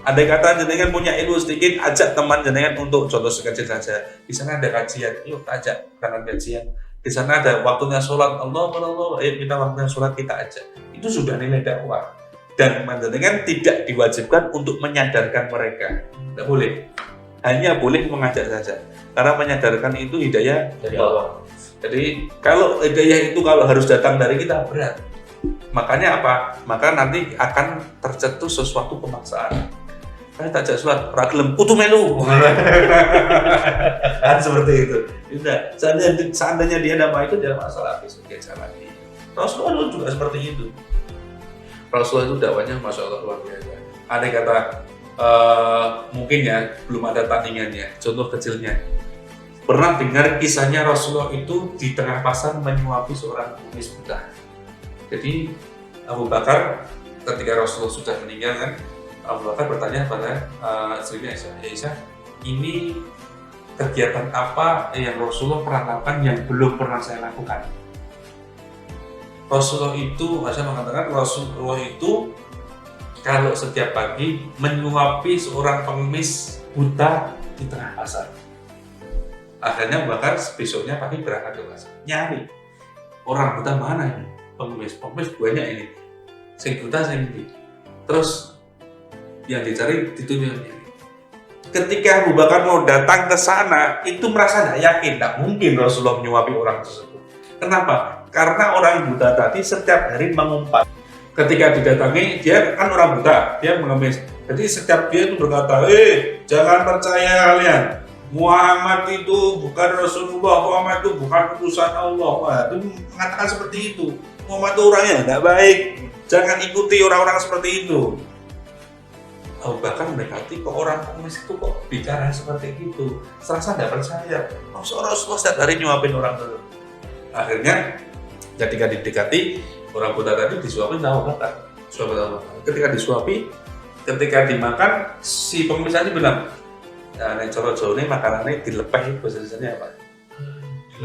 Andai kata jenengan punya ilmu sedikit, ajak teman jenengan untuk contoh sekecil saja. Di sana ada kajian, yuk ajak karena kajian. Di sana ada waktunya sholat, Allah, ayo kita waktunya sholat kita ajak. Itu sudah nilai dakwah. Dan jenengan tidak diwajibkan untuk menyadarkan mereka, tidak boleh. Hanya boleh mengajak saja. Karena menyadarkan itu hidayah dari Allah. Jadi kalau hidayah itu kalau harus datang dari kita berat. Makanya apa? Maka nanti akan tercetus sesuatu pemaksaan. saya tak ajak sholat, raglem, kutu melu. Kan seperti itu. Tidak, seandainya dia tidak mau itu, tidak masalah, besok dia jalani. Rasulullah juga seperti itu. Rasulullah itu dakwanya Masya Allah luar biasa. Andai kata mungkin ya belum ada tandingannya, contoh kecilnya. Pernah dengar kisahnya Rasulullah itu di tengah pasar menyuapi seorang pengemis buta. Jadi Abu Bakar ketika Rasulullah sudah meninggal kan, Abu Bakar bertanya pada istrinya Aisyah, ini kegiatan apa yang Rasulullah pernah lakukan yang belum pernah saya lakukan? Rasulullah itu, Aisyah mengatakan Rasulullah itu kalau setiap pagi menyuapi seorang pengemis buta di tengah pasar. Akhirnya bahkan besoknya pagi berangkat ke pasar, nyari orang buta mana ini, pengemis banyak ini, sing buta sing ini. Terus yang dicari ditunjuk. Ketika Abu Bakar mau datang ke sana, itu merasa tidak yakin, tidak mungkin Rasulullah menyuapi orang tersebut. Kenapa? Karena orang buta tadi setiap hari mengumpat. Ketika didatangi, dia kan orang buta, dia mengemis. Jadi setiap dia itu berkata, jangan percaya kalian. Muhammad itu bukan Rasulullah, Muhammad itu bukan utusan Allah. Wah, itu mengatakan seperti itu. Muhammad itu orangnya tidak baik. Jangan ikuti orang-orang seperti itu. Bahkan mendekati kok orang pengemis itu kok bicara seperti itu. Serasa tidak percaya. Rasulullah setiap hari nyuapin orang itu. Akhirnya ketika didekati orang buta tadi disuapin tahu kata. Ketika disuapi, ketika dimakan si pengemis tadi bilang, nek cara Jawa ini makanannya dilepeh, bahasa Indonesianya apa?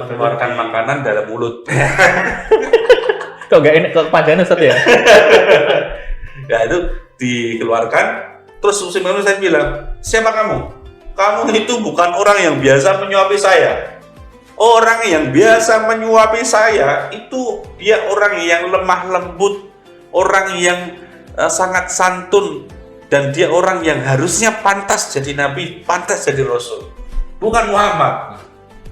Mengeluarkan makanan dalam mulut. Kok gak enak, kok panjangnya Ustaz ya? Ya itu dikeluarkan, terus si pengemis tadi bilang, siapa kamu? Kamu itu bukan orang yang biasa menyuapi saya. Orang yang biasa menyuapi saya itu dia orang yang lemah lembut, orang yang sangat santun, dan dia orang yang harusnya pantas jadi nabi, pantas jadi rasul, bukan Muhammad.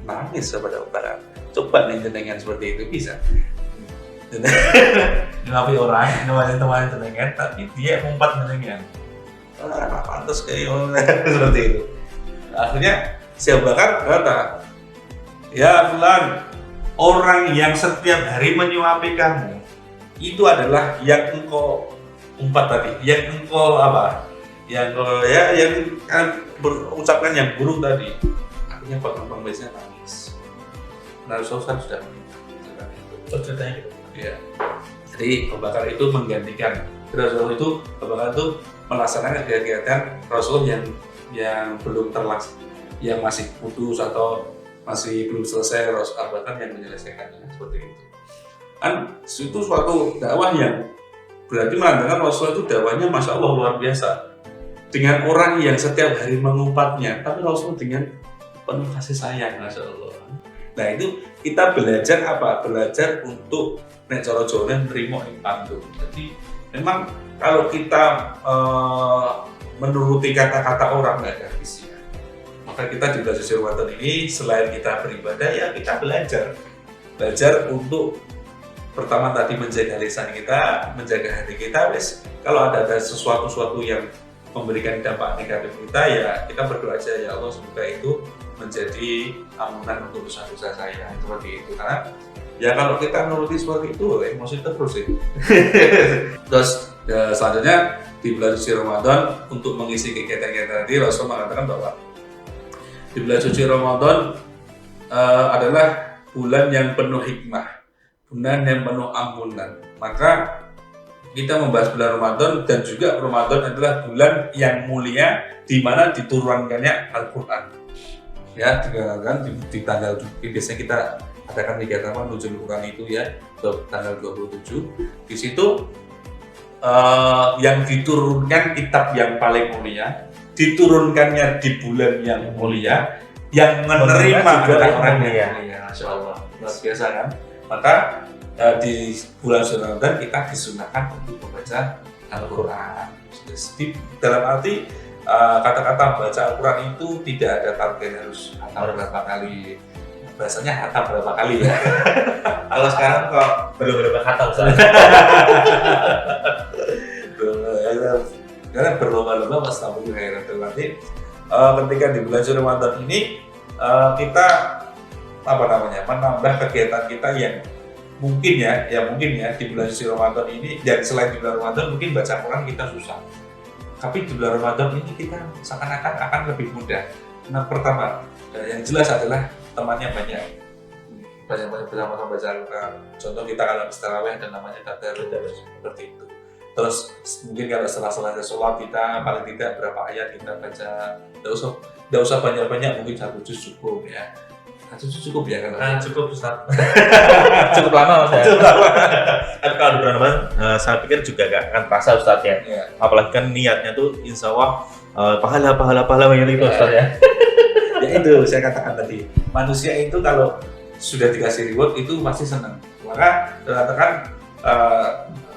Nangis kepada Barat. Coba nih jenengan seperti itu bisa. Nyuapi orang, nyuapi teman jenengan, tapi dia ngumpat jenengan. Nggak pantas kayak seperti itu. Akhirnya si Abu Bakar berkata, ya Fulan, orang yang setiap hari menyuapi kamu itu adalah yang engkau umpat tadi, yang engkau apa? Yang berucapkan yang buruk tadi. Akhirnya pengemisnya nangis. Nah, Rasulullah sudah meninggal. Ceritanya gitu. Ya. Jadi Abu Bakar itu menggantikan. Rasulullah itu Abu Bakar itu melaksanakan kegiatan Rasulullah yang belum terlaksana, yang masih putus atau masih belum selesai, Abu Bakar yang menyelesaikannya seperti itu. Kan itu suatu dakwah yang berarti menandakan Rasulullah itu dakwahnya Masya Allah luar biasa. Dengan orang yang setiap hari mengumpatnya, tapi Rasulullah dengan penuh kasih sayang, Masya Allah. Nah itu kita belajar apa? Belajar untuk nek cara Jawa nerimo ing pandu. Jadi memang kalau kita menuruti kata-kata orang nggak ada habisnya. Maka kita di bulan suci Ramadan ini selain kita beribadah ya kita belajar untuk pertama tadi menjaga lisan kita, menjaga hati kita. Kalau ada sesuatu yang memberikan dampak negatif kita ya kita berdoa aja ya Allah semoga itu menjadi ampunan untuk dosa-dosa saya seperti itu. Karena ya kalau kita nuruti seperti itu emosi terus sih. Terus selanjutnya di bulan suci Ramadan untuk mengisi kegiatan-kegiatan tadi Rasul mengatakan bahwa di bulan suci Ramadan adalah bulan yang penuh hikmah, bulan yang penuh ampunan. Maka kita membahas bulan Ramadan dan juga Ramadan adalah bulan yang mulia di mana diturunkannya Al-Quran. Ya, dikatakan di tanggal biasanya kita adakan kegiatan nuzul Quran itu ya, tanggal 27. Di situ yang diturunkan kitab yang paling mulia, diturunkannya di bulan yang mulia, yang menerima adalah orang yang mulia. Masya Allah, luar biasa kan? Maka di bulan Ramadan kita disunahkan untuk membaca Al-Quran. Dalam arti kata-kata baca Al-Quran itu tidak ada target harus hafal berapa kali. Bahasanya hafal berapa kali ya? Kalau sekarang kok Belum berapa kata Ustaz. karena berlomba-lomba wastabikul khairat. Nanti ketika di bulan suci Ramadan ini kita menambah kegiatan kita yang mungkin ya di bulan suci Ramadan ini, dan selain di bulan Ramadan mungkin baca Quran kita susah, tapi di bulan Ramadan ini kita seakan-akan akan lebih mudah. Nah, pertama yang jelas adalah temannya banyak bersama-sama baca Al-Quran. Contoh kita kalau tarawih dan namanya tadarus seperti itu. Terus mungkin kalau setelah selesai sholat kita paling tidak berapa ayat kita baca, tidak usah banyak-banyak, mungkin 1 juz cukup ya. 1 juz cukup ya kan? Cukup Ustaz. Cukup lama Mas ya. Cukup lama. Tapi kalau di bulan Ramadan, saya pikir juga gak akan terasa Ustaz ya. Ya. Apalagi kan niatnya tuh insya Allah pahala yang itu Ustaz ya. Ya itu saya katakan tadi, manusia itu kalau sudah dikasih reward itu pasti senang. Maka katakan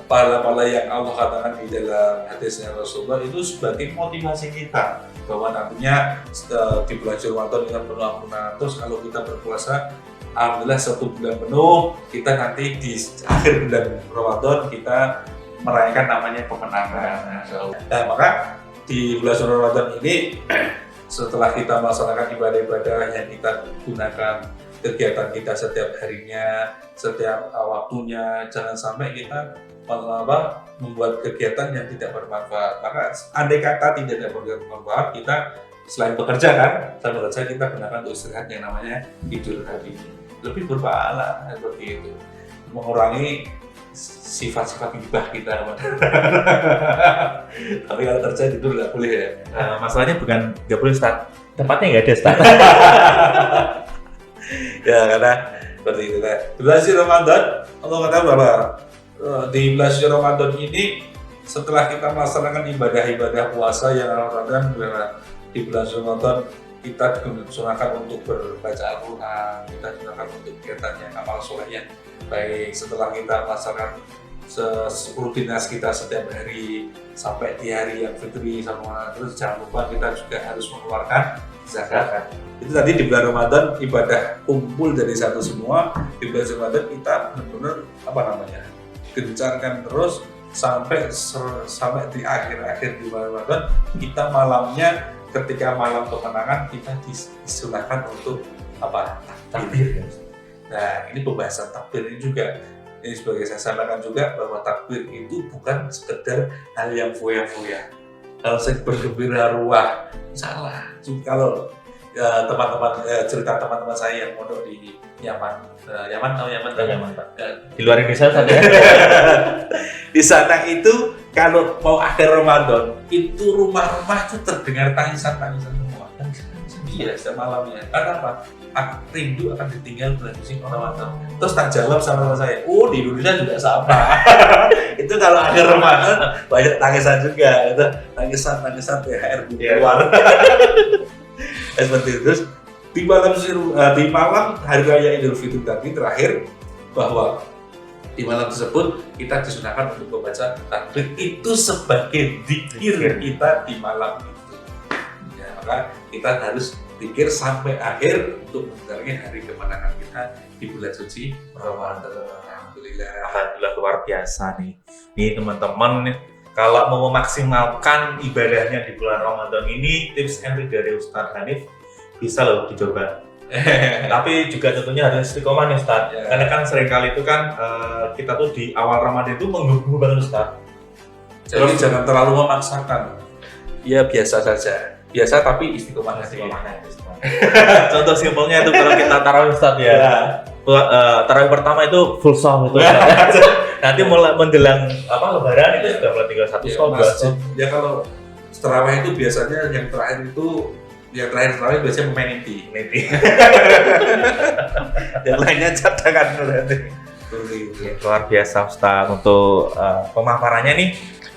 pahala-pahala yang Allah katakan di dalam hadisnya Rasulullah itu sebagai motivasi kita bahwa nantinya di bulan Ramadan dengan penuh ampunan. Terus kalau kita berpuasa, alhamdulillah 1 bulan penuh, kita nanti di akhir bulan Ramadan kita merayakan namanya kemenangan. Nah, maka di bulan Ramadan ini setelah kita melaksanakan ibadah-ibadah yang kita gunakan kegiatan kita setiap harinya, setiap waktunya, jangan sampai kita membuat kegiatan yang tidak bermanfaat. Maka andai kata tidak bermanfaat, kita selain bekerja kita gunakan untuk istirahat yang namanya tidur tadi. Lebih berpahala seperti itu, mengurangi sifat-sifat gibah kita. Tapi kalau kerja tidur nggak boleh ya. Masalahnya bukan nggak boleh Ustaz, tempatnya nggak ada Ustaz. Ya karena seperti itu. Di bulan suci Ramadan, Allah kata bahwa di bulan suci Ramadan ini setelah kita melaksanakan ibadah-ibadah puasa yang Ramadan, di bulan suci Ramadan kita digunakan untuk berbaca Al-Quran, kita digunakan untuk kegiatan yang amal soleh yang baik. Setelah kita melaksanakan rutinitas kita setiap hari sampai di hari yang fitri sama, terus jangan lupa kita juga harus mengeluarkan zakat. Itu tadi di bulan Ramadan ibadah kumpul dari satu semua. Di bulan Ramadan kita benar-benar gencarkan terus sampai di akhir di bulan Ramadan. Kita malamnya ketika malam kemenangan kita disunahkan untuk takbir. Nah, ini pembahasan takbir ini juga. Ini sebagai saya sampaikan juga bahwa takbir itu bukan sekedar hal yang foya-foya. Kalau saya bergembira ruah, salah. Kalau teman-teman cerita teman-teman saya yang mondok di Yaman Pak. Di luar Indonesia Ustaz ya. Di sana itu kalau mau akhir Ramadan itu rumah-rumah itu terdengar tangisan-tangisan semua. Iya, setiap malamnya. Karena apa? Aku rindu akan ditinggal bulan suci Ramadan. Terus tak jawab sama saya, oh di Indonesia juga sama. Itu kalau akhir Ramadan banyak tangisan juga, itu tangisan THR keluar. Seperti itu. Terus di malam hari raya Idul Fitri tadi terakhir, bahwa di malam tersebut kita disunahkan untuk membaca takbir itu sebagai zikir kita di malam itu. Ya, maka kita harus zikir sampai akhir untuk mendatangi hari kemenangan kita di bulan suci Ramadan. Alhamdulillah luar biasa nih. Nih teman-teman, kalau mau memaksimalkan ibadahnya di bulan Ramadan ini, tips and trick dari Ustadz Hanif bisa loh dicoba. Tapi juga tentunya harus istiqomah nih Ustadz. Ya. Karena kan seringkali itu kan kita tuh di awal Ramadan itu menggebu banget Ustadz. Jadi jangan terlalu memaksakan. Ya biasa saja. Biasa tapi istiqomah. Contoh simpelnya itu kalau kita tarawih Ustadz ya. Tarawih pertama itu full song itu. Nanti mulai menjelang Lebaran itu sudah mulai tinggal satu song. Ya kalau tarawih itu biasanya yang terakhir tarawih biasanya main inti. Yang lainnya cadangan berarti. Luar biasa Ustadz untuk pemaparannya nih.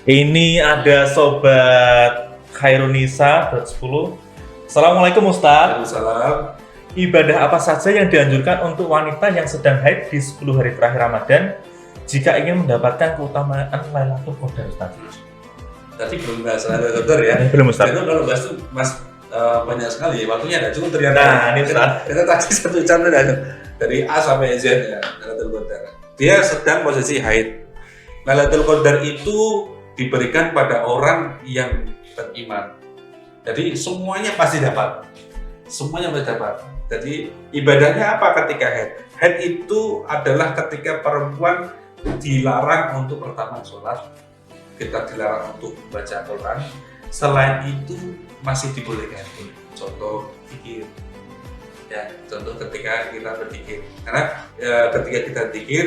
Ini ada sobat Khairunisa 10. Assalamualaikum Ustadz. Waalaikumsalam. Ibadah apa saja yang dianjurkan untuk wanita yang sedang haid di 10 hari terakhir Ramadan jika ingin mendapatkan keutamaan Lailatul Qadar Ustaz? Tadi belum bahas Lailatul Qadar ya. Belum Ustaz. Itu kalau bahas tuh Mas banyak sekali, waktunya ada cukup ternyata. Nah, ini Ustaz. Kita kasih satu contoh dari A sampai Z ya, Lailatul Qadar. Dia sedang posisi haid. Lailatul Qadar itu diberikan pada orang yang beriman. Jadi semuanya pasti dapat. Semuanya pasti dapat. Jadi ibadahnya apa ketika haid? Haid itu adalah ketika perempuan dilarang untuk pertama sholat, kita dilarang untuk membaca Al-Quran. Selain itu masih dibolehkan. Contoh zikir. Ya, contoh ketika kita berzikir. Karena ketika kita zikir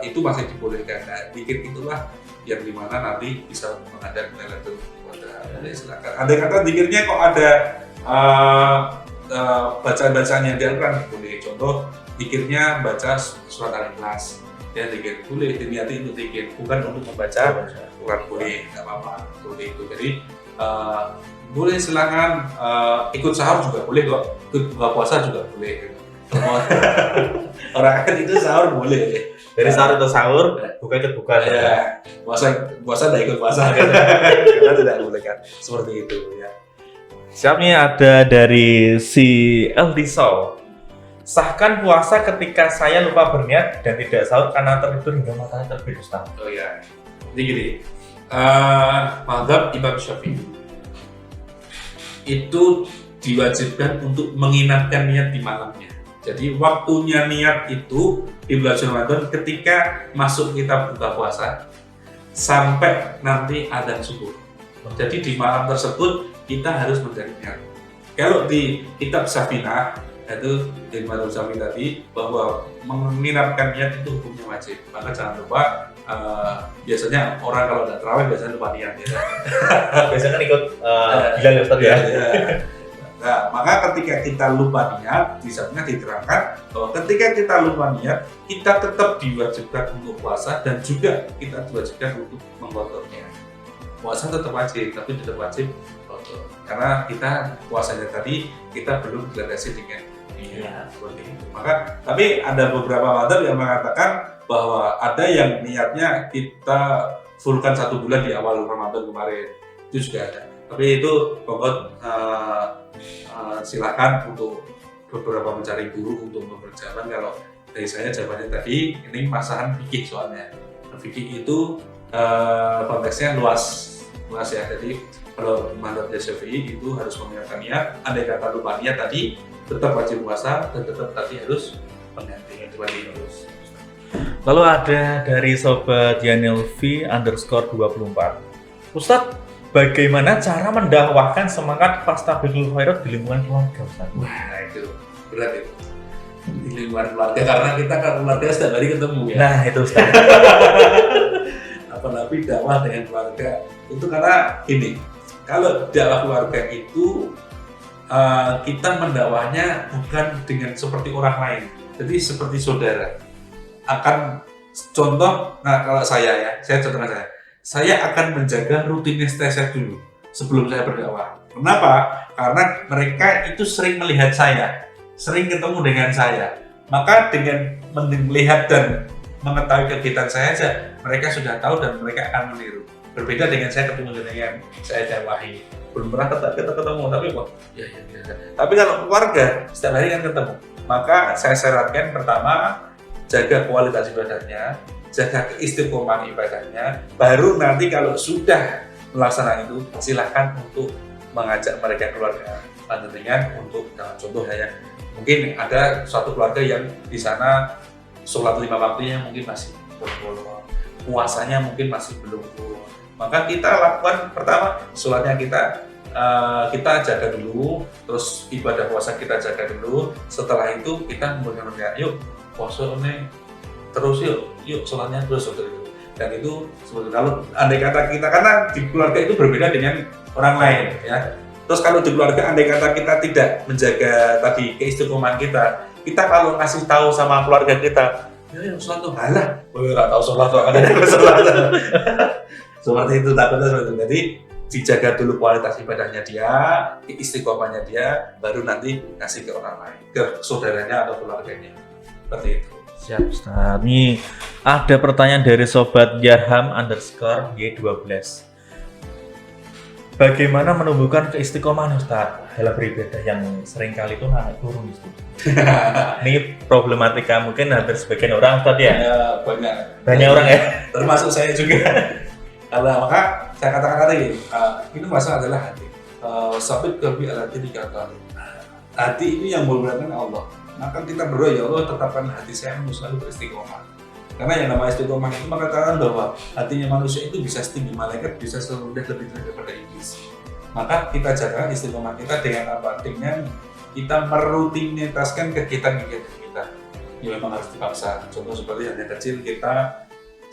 itu masih dibolehkan. Nah, zikir itulah yang dimana nanti bisa menghadap Lailatul Qadar. Silakan. Andai kata zikirnya kok ada bacaan-bacaan yang dilakukan boleh. Contoh zikirnya baca surat Al-Ikhlas. Ya, zikir boleh diniati untuk zikir, bukan untuk membaca Quran, boleh, nggak apa-apa, boleh itu. Jadi boleh silakan ikut sahur juga boleh kok, ikut buka puasa juga boleh. Orang kan itu sahur boleh. Dari sahur ke sahur, buka ikut buka. Ya, puasa tidak ikut puasa karena tidak boleh kan, seperti itu ya. Siap nih, ada dari si LD Soul. Sahkan puasa ketika saya lupa berniat dan tidak sahur karena tertidur hingga matahari terbit, Ustaz. Oh ya, jadi gini, mazhab Imam Syafi'i itu diwajibkan untuk menginapkan niat di malamnya. Jadi waktunya niat itu di bulan Ramadan ketika masuk kita buka puasa sampai nanti adzan subuh. Jadi di malam tersebut kita harus mencari niat. Kalau di kitab Safinah itu dari Madhab Syafi'i tadi bahwa menginapkan niat itu hukumnya wajib. Maka jangan lupa biasanya orang kalau tidak terawih biasanya lupa niat ya. Biasanya kan ikut Bilal, Ustaz ya. Nah, maka ketika kita lupa niat, di sana diterangkan bahwa ketika kita lupa niat, kita tetap diwajibkan untuk puasa dan juga kita diwajibkan untuk mengkotornya. Puasa tetap wajib, tapi tetap wajib kotor. Karena kita puasanya tadi kita belum dilandasi dengan niat seperti itu. Maka tapi ada beberapa mazhab yang mengatakan bahwa ada yang niatnya kita fullkan 1 bulan di awal Ramadan kemarin, itu juga ada. Tapi itu pokok silakan untuk beberapa mencari guru untuk memperjalan. Kalau dari saya jawabannya tadi ini masalah fikih soalnya. Fikih itu konteksnya luas ya. Jadi kalau mazhab Syafi'i itu harus mengingatkan niat. Andai kata lupa niat tadi tetap wajib puasa dan tetap tadi harus mengganti terus. Lalu ada dari sobat Yanil V_24. Ustadz, bagaimana cara mendakwahkan semangat fastabiqul khairat di lingkungan keluarga, Ustaz? Wah, itu berat itu. Di lingkungan keluarga, karena kita kan keluarga setiap hari ketemu ya. Nah, itu Ustaz. Apalagi dakwah dengan keluarga. Itu karena ini, kalau dakwah keluarga itu kita mendakwahnya bukan dengan seperti orang lain. Jadi seperti saudara. Akan contoh, nah kalau saya contohkan saya akan menjaga rutinitas saya dulu sebelum saya berdakwah. Kenapa? Karena mereka itu sering melihat saya, sering ketemu dengan saya. Maka dengan melihat dan mengetahui kegiatan saya saja, mereka sudah tahu dan mereka akan meniru. Berbeda dengan saya ketemu dengan saya dakwahi. Belum pernah kita ketemu, tapi wah, ya. Tapi kalau keluarga setiap hari kan ketemu. Maka saya syaratkan pertama, jaga kualitas ibadahnya, jaga keistiqomahan ibadahnya, baru nanti kalau sudah melaksanakan itu silahkan untuk mengajak mereka keluarga dengan untuk contoh ya, mungkin ada suatu keluarga yang di sana sholat 5 waktunya mungkin masih bolong, puasanya mungkin masih belum full, maka kita lakukan pertama sholatnya kita jaga dulu, terus ibadah puasa kita jaga dulu, setelah itu kita mulai yuk puasa nih terus yuk sholatnya terus seperti itu. Dan itu sebetulnya kalau andai kata kita, karena di keluarga itu berbeda dengan orang lain ya. Terus kalau di keluarga andai kata kita tidak menjaga tadi keistiqomahan kita kalau ngasih tahu sama keluarga kita, ya sholat tuh halah, nggak tahu sholat tuh akan ada sholat. Seperti itu takutnya seperti itu. Jadi dijaga dulu kualitas ibadahnya dia, istiqomahnya dia, baru nanti kasih ke orang lain, ke saudaranya atau keluarganya. Seperti itu. Siap, Ustaz. Ini ada pertanyaan dari sobat Yarham_Y12. Bagaimana menumbuhkan keistiqomahan, Ustaz, dalam beribadah yang seringkali itu naik turun itu? Ini problematika mungkin hampir sebagian orang, Ustaz ya? Banyak Orang ya? termasuk saya juga. Karena maka saya katakan tadi, itu masalah adalah hati. Sabit qalbi ala tilka qalbi. Hati ini yang memuliakan Allah. Maka kita berdoa, ya Allah tetapkan hati saya selalu beristiqomah. Karena yang namanya istiqomah itu mengatakan bahwa hatinya manusia itu bisa setinggi malaikat, bisa serendah lebih daripada iblis. Maka kita jaga istiqomah kita dengan apa? Dengan kita merutinitaskan kegiatan-kegiatan kita. Ya memang harus dipaksa. Contoh seperti yang kecil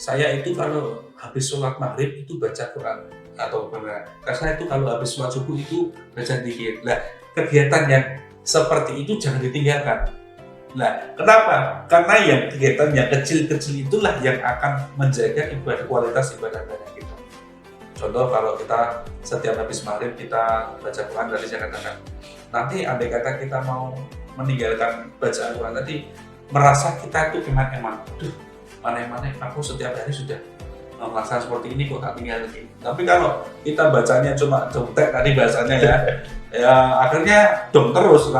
saya itu kalau habis sholat maghrib itu baca Quran atau benar. Saya itu kalau habis sholat subuh itu baca zikir. Nah, kegiatan yang seperti itu jangan ditinggalkan. Nah, kenapa? Karena yang kegiatan yang kecil-kecil itulah yang akan menjaga kualitas ibadah kita. Contoh kalau kita setiap habis maghrib kita baca Quran, tadi saya katakan. Nanti andai kata kita mau meninggalkan bacaan Quran tadi, merasa kita itu eman-eman. Mana-mana aku setiap hari sudah melaksanakan seperti ini kok tak tinggal lagi. Tapi kalau kita bacanya cuma jontek tadi bahasanya ya akhirnya dong terus.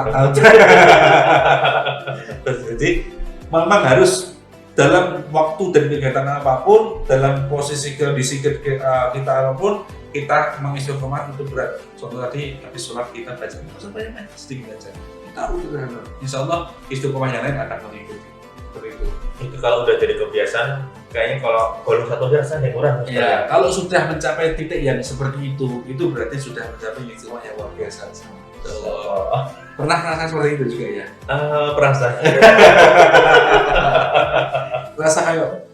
Jadi memang harus dalam waktu dan kegiatan apapun, dalam posisi kondisi kita apapun, kita mengistiqomah itu berat. Contoh tadi habis sholat kita baca banyak sedikit baca. Kita udah, insya Allah istiqomah yang lain akan mengikuti. Itu kalau udah jadi kebiasaan, kayaknya kalau bolong satu aja rasanya kurang. Ya, kalau sudah mencapai titik yang seperti itu berarti sudah mencapai istiqomah yang luar biasa. Pernah merasa seperti itu juga ya? Perasa. Rasa kayak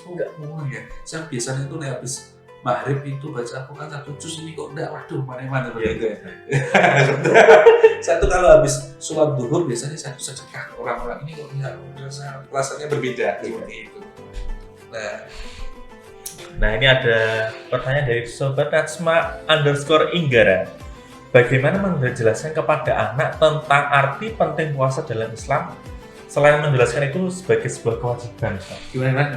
enggak mau ya. Saya biasanya itu habis maghrib itu baca Al-Quran satu juz, ini kok enggak, waduh mana-mana begitu ya. Saya tuh kalau habis sholat duhur biasanya saya sedekah orang-orang ini kok enggak, rasanya berbeda seperti itu. Nah ini ada pertanyaan dari Sobat Natsma_Inggara. Bagaimana menjelaskan kepada anak tentang arti penting puasa dalam Islam selain menjelaskan itu sebagai sebuah kewajiban? Gimana?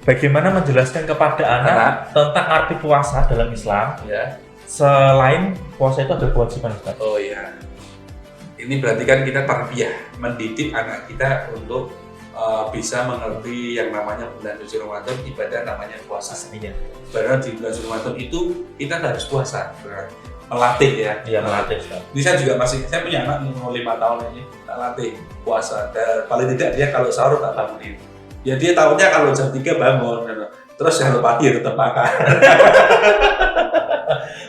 Bagaimana menjelaskan kepada anak tentang arti puasa dalam Islam Ya. selain puasa itu ada kewajiban, Ustaz? Oh iya. Ini berarti kan kita tarbiyah, mendidik anak kita untuk bisa mengerti yang namanya bulan suci Ramadan, ibadah namanya puasa. Iya. Padahal di bulan suci Ramadan itu kita harus puasa, melatih ya. Iya, melatih, Ustaz. Ini saya punya anak umur 5 tahun ini, tak latih puasa. Dan paling tidak dia kalau sahur tak bangunin. Ya dia tahunya kalau jam 3 bangun, terus kalau pagi ya tetap makan.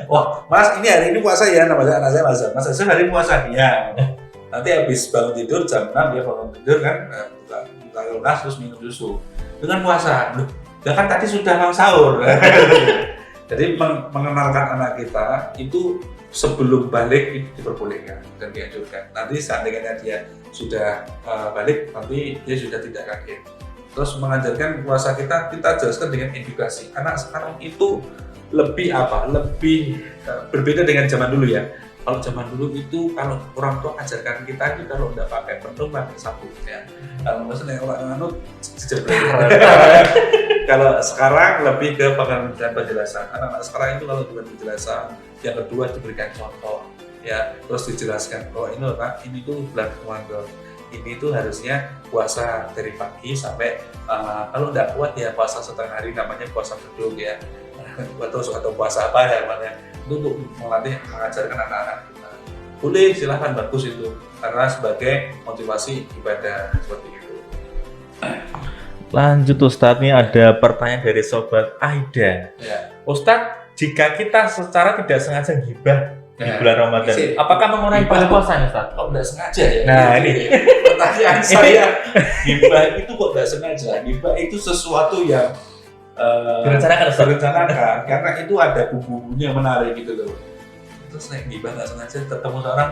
Wah, Mas ini hari ini puasa ya, namanya anak saya Mas Azam hari ini puasa ya. Nanti habis bangun tidur jam 6 dia bangun tidur kan, buka kulkas terus minum susu dengan puasa. Loh, kan tadi sudah mau sahur. Jadi mengenalkan anak kita itu sebelum balik itu diperbolehkan dan dianjurkan. Nanti seandainya dia sudah balik, nanti dia sudah tidak kaget. Terus mengajarkan puasa kita jelaskan dengan edukasi. Anak sekarang itu lebih berbeda dengan zaman dulu ya. Kalau zaman dulu itu kalau orang tua ajarkan kita itu kalau tidak pakai pentung pakai sabun ya. Kalau maksudnya orang anut kalau sekarang lebih ke penjelasan. Anak-anak sekarang itu kalau diberi penjelasan, yang kedua diberikan contoh ya, terus dijelaskan bahwa ini tuh bulan Ramadan. Ini tuh harusnya puasa dari pagi sampai kalau nggak kuat ya puasa setengah hari, namanya puasa beduk ya, atau puasa apa ya namanya, itu untuk mengajarkan anak-anak kita. Boleh, silahkan, bagus itu karena sebagai motivasi ibadah seperti itu. Lanjut Ustadz, nih ada pertanyaan dari Sobat Aida. Ya. Ustadz, jika kita secara tidak sengaja gibah di bulan Ramadan, Isi. apakah mengurangi pahala puasa, Ustadz? Kok nggak sengaja ya? Nah, ini pertanyaan saya. Gibah itu kok nggak sengaja? Gibah itu sesuatu yang direncanakan, Ustadz. direncanakan karena itu ada bumbu-bumbunya menarik gitu loh. Terus naik gibah nggak sengaja ketemu seorang,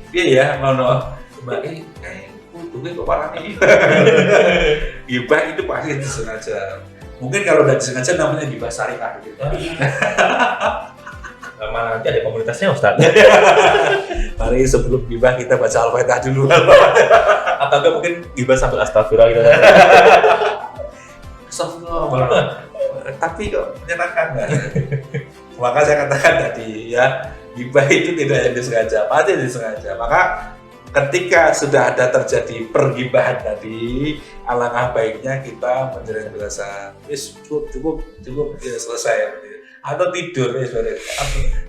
dia ya mbak kayak untungnya kok parah nih. Gibah itu pasti disengaja. Mungkin kalau nggak disengaja namanya gibah syariah gitu. Mana nanti ada komunitasnya, Ustadz? Mari sebelum gibah kita baca Al-Fatihah dulu. Atau enggak mungkin gibah sambil astagfirullah gitu. Astagfirullah. Tapi kok menyenangkan nggak? Maka saya katakan tadi ya, gibah itu tidak yang disengaja, pasti disengaja. Maka ketika sudah ada terjadi pergibahan tadi, alangkah baiknya kita menjalani puasa. Cukup, ya, selesai. Atau tidur ya sebenarnya.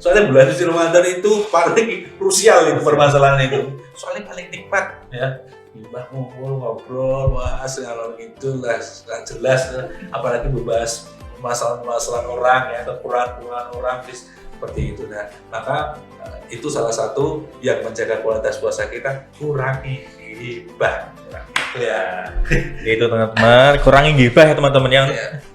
Soalnya bulan suci Ramadan itu paling krusial itu permasalahan itu. Soalnya paling nikmat ya. Gibah ngobrol, bahas ngalor gitu lah, nggak jelas. Apalagi membahas masalah orang ya, kekurangan orang seperti itu. Nah, maka itu salah satu yang menjaga kualitas puasa kita, kurangi gibah. Ya. Itu teman-teman, kurangi gibah ya teman-teman yang. Ya.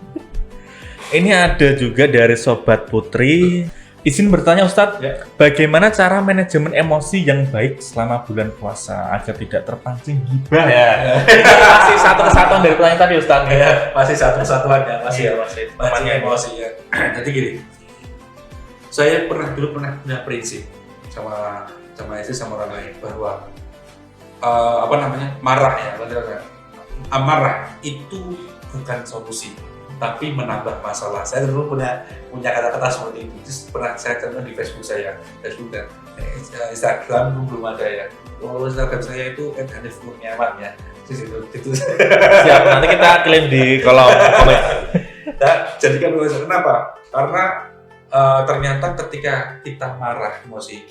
Ini ada juga dari Sobat Putri. Izin bertanya Ustadz, bagaimana cara manajemen emosi yang baik selama bulan puasa agar tidak terpancing gibah ya? Masih satu kesatuan dari pertanyaan tadi Ustadz. Ya, masih satu kesatuan ya, masih temannya emosi ya. Jadi gini, saya dulu pernah punya prinsip sama istri sama orang lain bahwa marah ya, amarah itu bukan solusi, tapi menambah masalah. Saya dulu punya kata-kata seperti itu. Terus pernah saya contoh di Facebook dan Instagram belum ada ya. Kalau Instagram saya itu @hanif kurniawan ya. Itu. Siap, nanti kita klaim di kolom komen. Nah, jadikan profesor. Kenapa? Karena ternyata ketika kita marah emosi,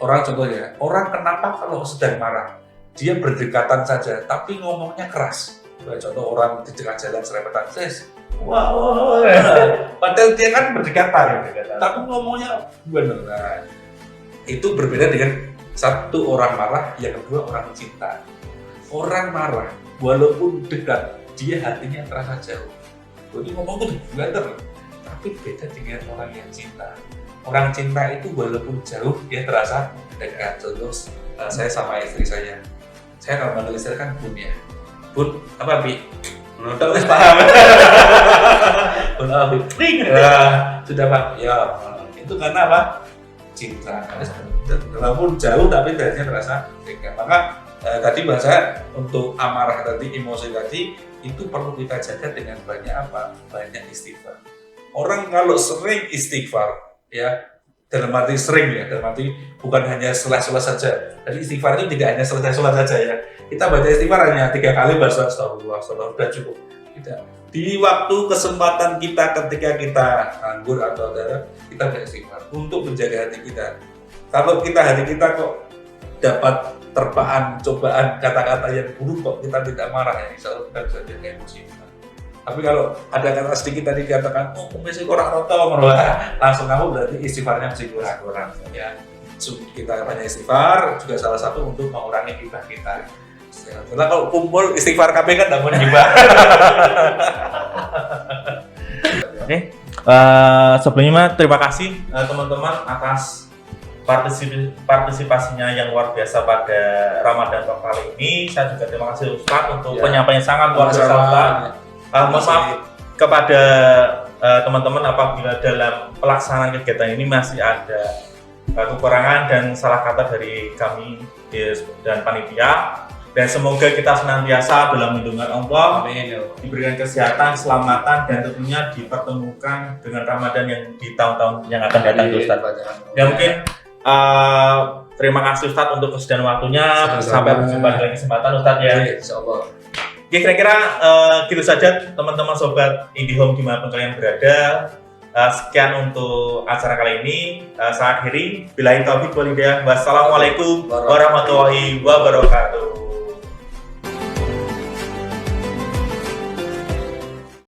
contohnya, orang kenapa kalau sedang marah dia berdekatan saja, tapi ngomongnya keras. Contoh orang di tengah jalan serepetan, wow. Padahal dia kan berdekatan. Tapi ngomongnya bener. Nah, itu berbeda dengan satu orang marah, yang kedua orang cinta. Orang marah, walaupun dekat, dia hatinya terasa jauh. Jadi ngomong tuh bener, tapi beda dengan orang yang cinta. Orang cinta itu walaupun jauh, dia terasa dekat. Contoh, saya sama istri saya kalau manggil istri kan Bun ya. Bun, apa Bi? Udah wis paham. Bun apa Bi? Sudah Pak. Ya, itu karena apa? Cinta. Walaupun jauh tapi hatinya terasa dekat. Maka tadi bahasa untuk amarah tadi, emosi tadi itu perlu kita jaga dengan banyak apa? Banyak istighfar. Orang kalau sering istighfar ya, dalam arti sering ya, dalam arti bukan hanya setelah sholat saja. Jadi istighfar itu tidak hanya selesai sholat saja ya. Kita baca istighfar hanya 3 kali bahasa astagfirullah, sudah cukup. Tidak. Di waktu kesempatan kita ketika kita nganggur atau ada, kita baca istighfar untuk menjaga hati kita. Kalau hati kita kok dapat terpaan, cobaan, kata-kata yang buruk kok kita tidak marah ya, insya Allah kita bisa jaga emosi kita. Tapi kalau ada kata sedikit tadi dikatakan, masih kurang roto, langsung kamu berarti istighfarnya masih kurang ya. Kita banyak istighfar juga salah satu untuk mengurangi gibah kita. Karena kalau kumpul istighfar KB kan tidak mau gibah. Oke, sebelumnya terima kasih teman-teman atas partisipasinya yang luar biasa pada Ramadan Talk kali ini. Saya juga terima kasih Ustadz untuk penyampaian sangat luar biasa. Mohon maaf kepada teman-teman apabila dalam pelaksanaan kegiatan ini masih ada kekurangan dan salah kata dari kami dan panitia. Dan semoga kita senantiasa dalam lindungan Allah, diberikan kesehatan, keselamatan, dan tentunya dipertemukan dengan Ramadan yang di tahun-tahun yang akan datang, Ustaz. Ya mungkin terima kasih Ustaz untuk kesediaan waktunya. Sampai berjumpa di kesempatan Ustaz ya. Insyaallah. Oke, kira-kira gitu saja teman-teman sobat IndiHome dimanapun kalian berada. Sekian untuk acara kali ini. Saya akhiri. Billahi taufiq wal hidayah. Wassalamualaikum warahmatullahi wabarakatuh.